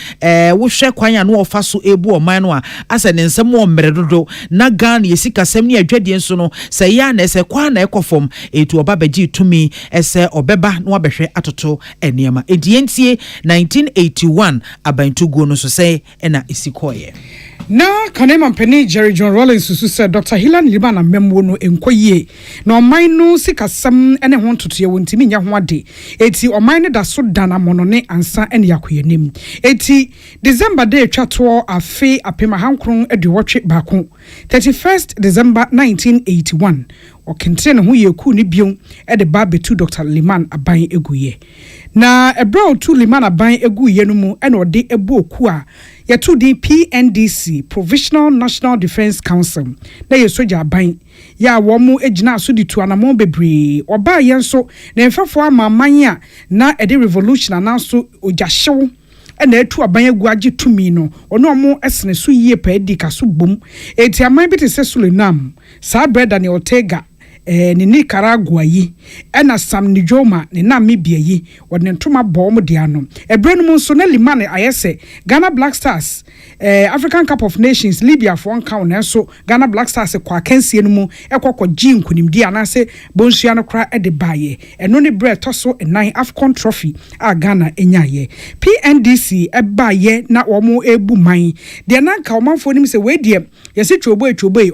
wohwe kwanya no ofa so ebu oman no a ase ne nsem o mredodo na Ghana yesikasem ne adwade nso no se ya na ese kwa na ekofom etu obabagi tumi ese obeba no abehwe atoto eniema edientie 1981 abantu go no so se ena isikoye na kanema mpeni Jerry John Rollins susu said Dr. Hilan Libana memwo no enkoye na oman no sikasam ene ho ntotoye wontimi nya ho ade eti oman ne da so dana monone ansa ene yakoyenim eti December day twato afe apema hankron aduwotwe baako 31st December 1981 okentene ho yeku ni bion e de ba betu Dr. Liman aban eguye na ebro tu Liman aban eguye no mu ene ode ebu oku a yetu di PNDC Provisional National Defense Council na yesoja aban ya wo mu ejina asoditu anamo bebre oba yenso na mfefo amamanya na ede revolution anaso ojahyew ena etu aban egu age tumi no ono omo esene so yie pa edi kaso bom eti aman bi te se Suriname sa brother ne Ortega ni Nicaragua yi ena Sam Nijoma ni Namibia yi wodne ntoma bom de ano ebrenu mu nso na Limane ayese Ghana Black Stars African Cup of Nations Libya for count na so Ghana Black Stars kwa kansie no mu ekokọ nkunimdi anase bonsua no kra ede baye eno ne bre toso 9 AFCON trophy a Ghana enyaye PNDC ebaye na omo ebu man de nanka omanfo nim se we de yesi twobo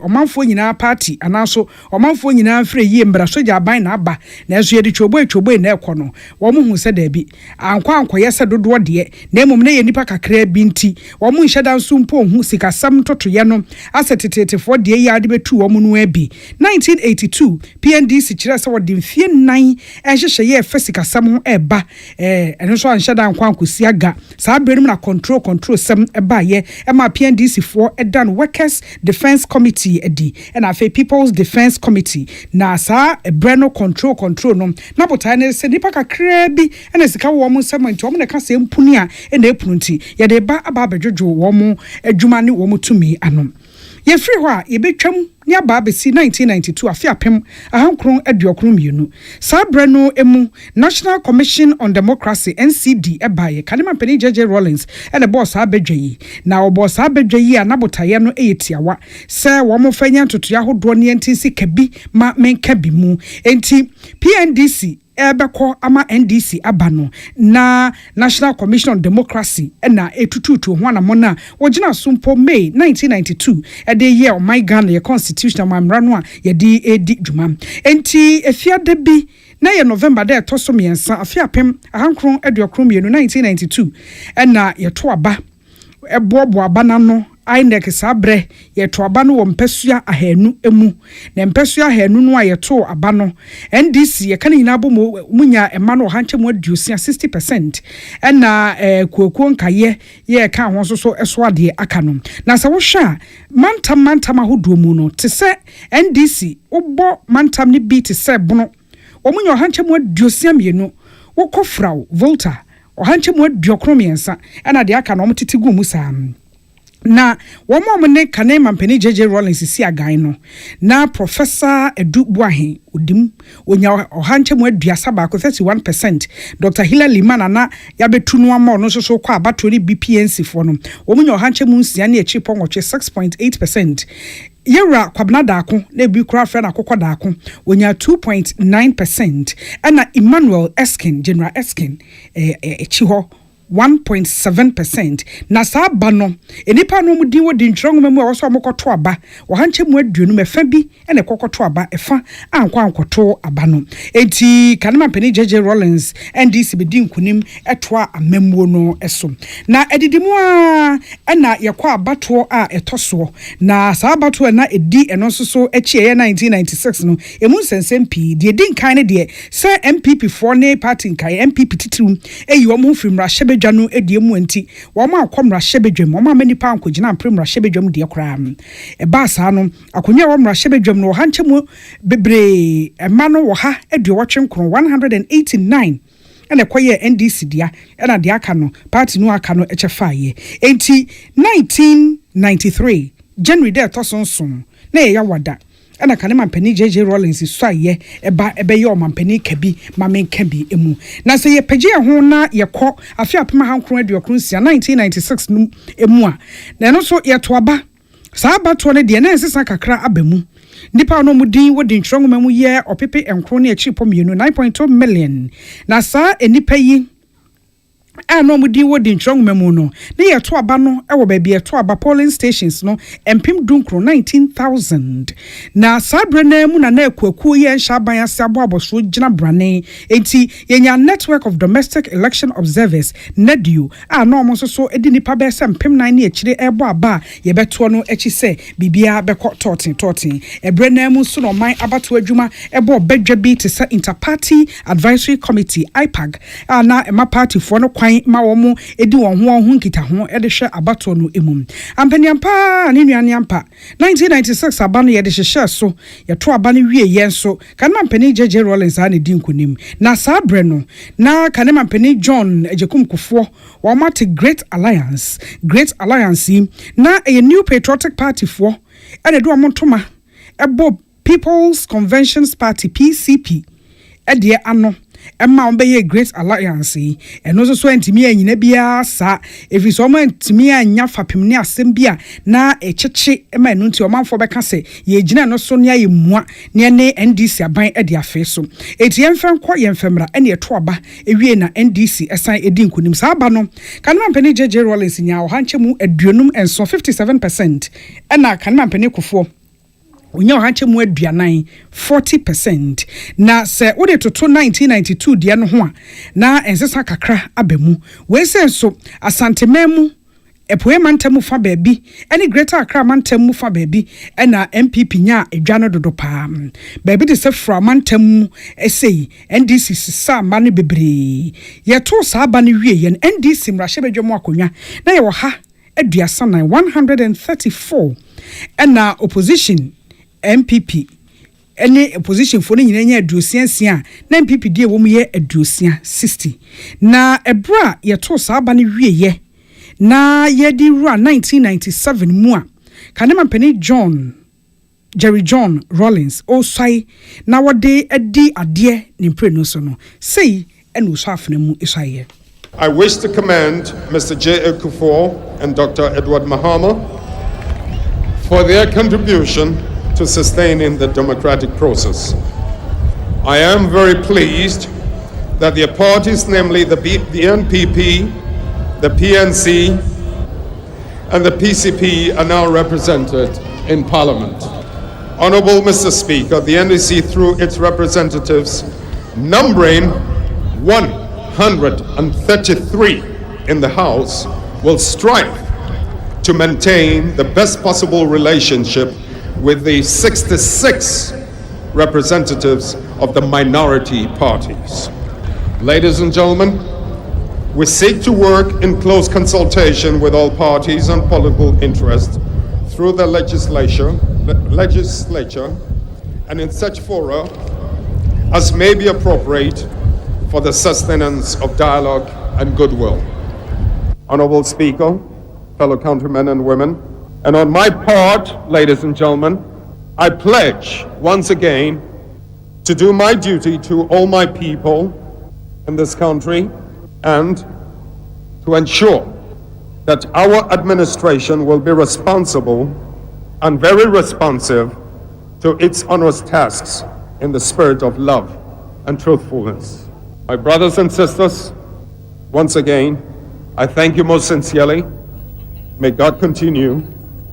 omanfo nyina party anaso omanfo nyina frɛ yie mbra soja aban na aba na eso ye de twobo na ekono wo mu hu se da bi ankoye se dodo de na emom na ye nipa kakra bi nti wo mu nhye da nso mpo hu sikasam totoye no asetetetefo de ya de betu wo mu no abi 1982 PNDC kire se wo de mfie 9 ehhye ye fa sikasam ho eba eno so anhye da ankosi aga sa abrenum na control sam eba ye ema PNDC for edan Workers Defense Committee edi and afa People's Defense Committee na sa breno control no na botai ne se nipa kakra bi ena sika wo mo sam nti wo ne ka se mpuni a ena epunu nti ye de ba aba abedwojo wo mo adwuma ne wo mo tumi anom ye free ho a ye betwam ni aba abesi 1992 afi apem ahankron aduokron mienu sa breno emu National Commission on Democracy NCD ebaye kanema peni JJ Rollins ene boss abedwayi na oboss abedwayi a nabotaye no eyetiawa se wo mo fanya ntoto ahodo ne ntisi kabi ma menka bi mu enti PNDC ebeko ama NDC abano na National Commission on Democracy na etututu ho anamona wogina sumpo May 1992 ede ye my Ghana ye constitutional mamrano a ye di edi dwuma enti efiade bi na ye November de toso miensa afia pem ahankron aduokron mienu 1992 na ye to aba ebobo aba na no INEC sabre ye to aba no wo mpasua ahanu emu na mpasua ahanu no a ye to aba no NDC ye kan nyina bo munya ema no hanche mu aduosia 60% na kuokuo nkaye ye ka ho so eso ade aka no na sa wo hwa mantam ahodo mu no te se NDC obo mantam ni bi te se bono omunya hanche mu aduosia mienu wo kofraw Volta hanche mu aduokron miensa na de aka no mtiti gu mu sam na womo ne kanema mpeni JJ Rollins si agan no na Professor Edu Buahin odim onya ohanche mu aduasa ba ko 31% Dr. Hilan Limana na ya betunu ama no so kwa abato ni BPNC fo no womunya ohanche mu nsia na echi pongotwe 6.8% Yera kwabna dako na bi kura fra na kokko dako onya 2.9% ana Emmanuel Eskin General Eskin echi ho 1.7%. Na saa ba no enipa no mu din wo di ntrongo memu a woso amokoto aba wo hanche mu aduonu mefa bi ene kokoto aba efa ankoto aba no enti kanema pani JJ Rollins NDC be din kunim etoa amemmuo no eso na edidimu a na yakwa abato a etoso na saa abato na edi eno so echi 1996 no emu sensem pi de din kan ne de se MPP for ne party kan MPP titirum eyi wo mu firi mrahye no edi emu enti wo ma akọ mrahye bedwam wo ma manipa ankogina ampre mrahye bedwam de kra e ba saa no akonya wo mrahye bedwam no hanche mu bebre ema no wo ha edi wo twenkron 189 ene kwaye NDC dia ena de aka no party no aka no echefaye enti 1993 January de tosonson na ya wada ana kanema mpani JJ Rollins swaye eba ye o mampani kabi mamen kabi emu na se ye pagye ho na ye kɔ afi apema hankron aduokron sia 1996 num emu a na no so ye to aba saa abato ne de na ensesa kakra abamu nipa no mudin wodi ntrongo mamu ye opepe enkro ne achipo mienu 9.2 million na saa enipa yi no mudi wodi ntrongo memu no ne ye to aba no e wo ba bia to aba polling stations no empim dunkro 19,000 na sabre na mu na ekwaku ye nshaban ase abo aboso gina brane enti yenya network of domestic election observers NEDU no mo so edi nipa be se empim 9 ne akire ebo aba ye beto no echi se bibia be totin ebre na mu so no man abato adwuma ebo bedwa bi te se interparty advisory committee IPAG na ema party for no kwan ma wo mu edi won ho nkita ho e de hwe abato no emum ampaniampa ne nuaneampa 1996 aba no ye de hwehwe so ye to aba no wie ye so kanema mpani JJ Rollins ha ne di nkonim na saa bre no na kanema mpani John Ejekum Kufo wo mate Great Alliance na a New Patriotic Party for e de do amontoma ebo People's Conventions Party PCP e de ano Emma Ombeye Great Alliance eno so antimi anyina bia sa efi so antimi anya fapem ne asem bia na echeche ema enu nti omanfo beka se ye gina no so ne ayemua ne ne NDC aban e de afe so etien fen kɔ ye mfemra ene eto aba ewie na NDC esan edi nkunim sa aba no kanema mpani JJ Rollins nya wo hanchemu aduonum enso 57% ena kanema mpani Kufo Unya hanche mu aduanan 40% na se wode toto 1992 dia no ho a na ensesa kakra abamu we se so asantememu epoe mantamu fa baabi ene Greater Accra mantamu fa baabi ena MPP nya adwa no dodo pa baabi de se fra mantamu esei NDC sa ma ne bebre ye to sa ba ne wie ye NDC mrahye bedwam akonwa na ye wo ha aduasa 134 ena opposition MPP any opposition for ni nyanya aduosia na MPP die wo mu ye aduosia 60 na ebra ye to saa ba ne wie ye na ye di rua 1997 mu a kanema mpani Jerry John Rollins osai na wode edi ade ni mpre no so no sei enu so afena mu isaye. I wish to commend Mr. J.A. Kufuor and Dr. Edward Mahama for their contribution to sustaining the democratic process. I am very pleased that their parties, namely the NPP, the PNC, and the PCP, are now represented in Parliament. Honorable Mr. Speaker, the NDC, through its representatives, numbering 133 in the House, will strive to maintain the best possible relationship with the 66 representatives of the minority parties. Ladies and gentlemen, we seek to work in close consultation with all parties and political interests through the legislature, and in such fora as may be appropriate for the sustenance of dialogue and goodwill. Honorable Speaker, fellow countrymen and women, and on my part, ladies and gentlemen, I pledge once again to do my duty to all my people in this country and to ensure that our administration will be responsible and very responsive to its onerous tasks in the spirit of love and truthfulness. My brothers and sisters, once again, I thank you most sincerely. May God continue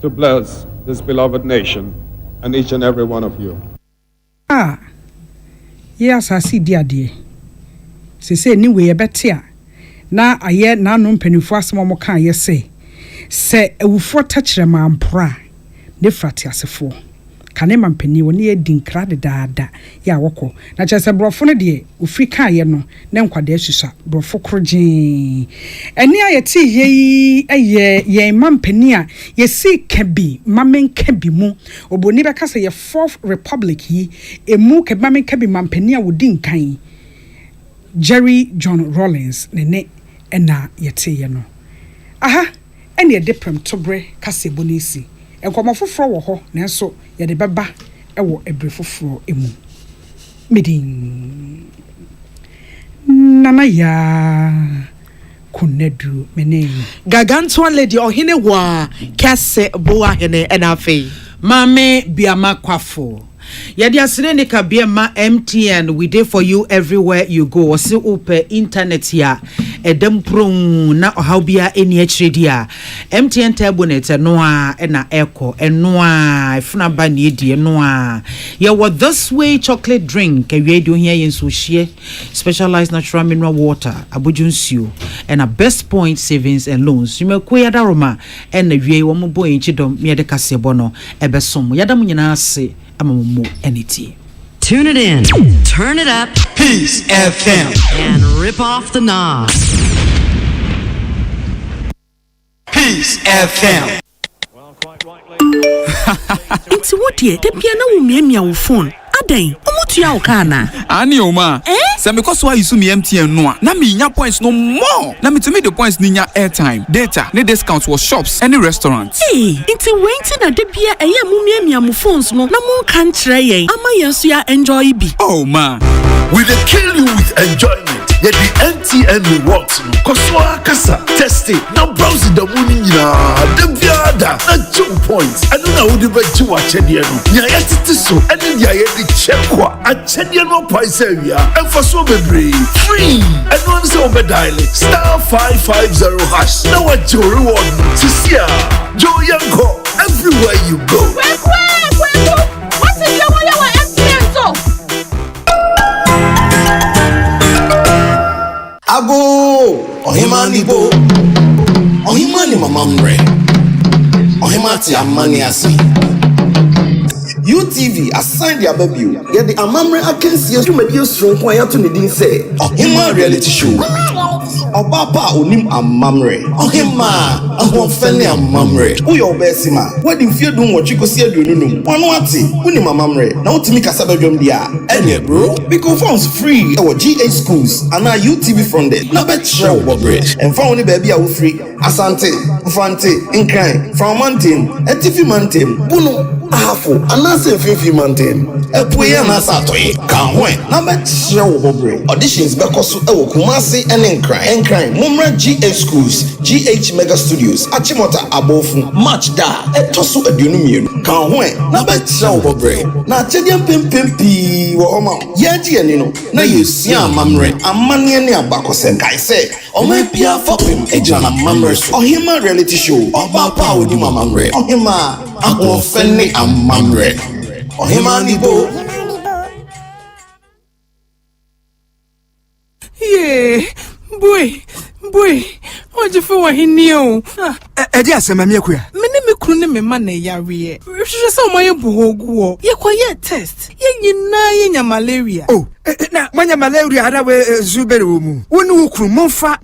to bless this beloved nation and each and every one of you. Yes, I see dear. Say anyway, better. Na aye na no mpanifo asem mo kan ye se ewufo tachere mampra ne frati asefo kane mampani woni ye dinkra de daada ya woko na chese brofo no de ofri kan ye no ne nkwade asusa brofo krogin eni aye ti ye mampani a ye si kabi mamen kabi mu oboni be kasa ye Fourth Republic yi emu kabi mamen kabi mampani a wodi nkan Jerry John Rawlings ne ena yete ye no aha ene ye deprem tobre kase bonisi enkomo foforo wo ho nanso ye de beba ewo ebre foforo emu midin nana ya kunedu mene gaganto lady ohine wa kase bo ahene ena afei mame biama kwafo Yadi asine ni kabiema MTN, we dey for you everywhere you go. Osi upe internet ya edem prong na ohaubia eni echredia. MTN tablet noa ena echo enoa ifuna ba ni edi enoa. Ya what this way chocolate drink we do here in sushi specialized natural mineral water abujunsiu and a best point savings and loans. You me kuya daroma and we wo mo boy chidom me de kasebo no ebesom. Yada mu nyina ase anything. Tune it in, turn it up, Peace FM, and rip off the knob. Peace FM. It's what ye, the piano mia wo phone. Aden, omotu ya okana. Ani oma. Say because why you sue me MTN no na me nya points no more. Na me to me the points ni nya airtime, data, ne discounts for shops, any restaurants. Hey, inti wenti na de bia eye mu mia mu phones no na mo kan kire yen. Ama yenso ya enjoy bi. Oh man. We dey kill you with enjoyment. Yet the MTN rewards no. Koswa kasa, test it. Now browse the money the biada, na 2 points. I don't know how the bet you watch no. Nya yetiti so, and then ya yeti check kwa. A chenya no price area. And for so be free. And one say over dial *550#. Now what your reward? Sisia, Joe Yanko, everywhere you go. What's in your MTN so? Ago ohimani bo ohimani mamamre ohimati amani asi UTV assigned their baby get the amamre akensi dwumadie strong kwa ya to ne din say ohima reality show obapa onim amamre ohima ahonfene amamre uyo obesima wedding fie dum wo chikosi aduonunum wano ate unim amamre na utimi kasa badwom dia ene bro because phones free our GH schools and our UTV from there na bet show bobre and phone baby a wo free asante ufante nkran from mountain etifi mountain bunu ahafo anase fifi mountain epuye na satoye kanwe na bet show bobre auditions bekoso e wo kumase ene nkran mumra GH schools GH mega studios achimota abofu match da etoso aduonum kanwe na bet show bobre na chediam pempempi wo oma yaji ani no na yesia amamre amane ne abakosem kai say omapia fopim ejana mamre ohima reality show obapa odi mamre ohima ahofene amamre ohima nibo yeah boy oje fo wa hinio edi asema me akuya me kunu ne me ma na yare hwehwe se o maye buhogu ye kwaye test ye nyina ye nya malaria na manya malaria ada we zubere wo mu wonu ukru monfa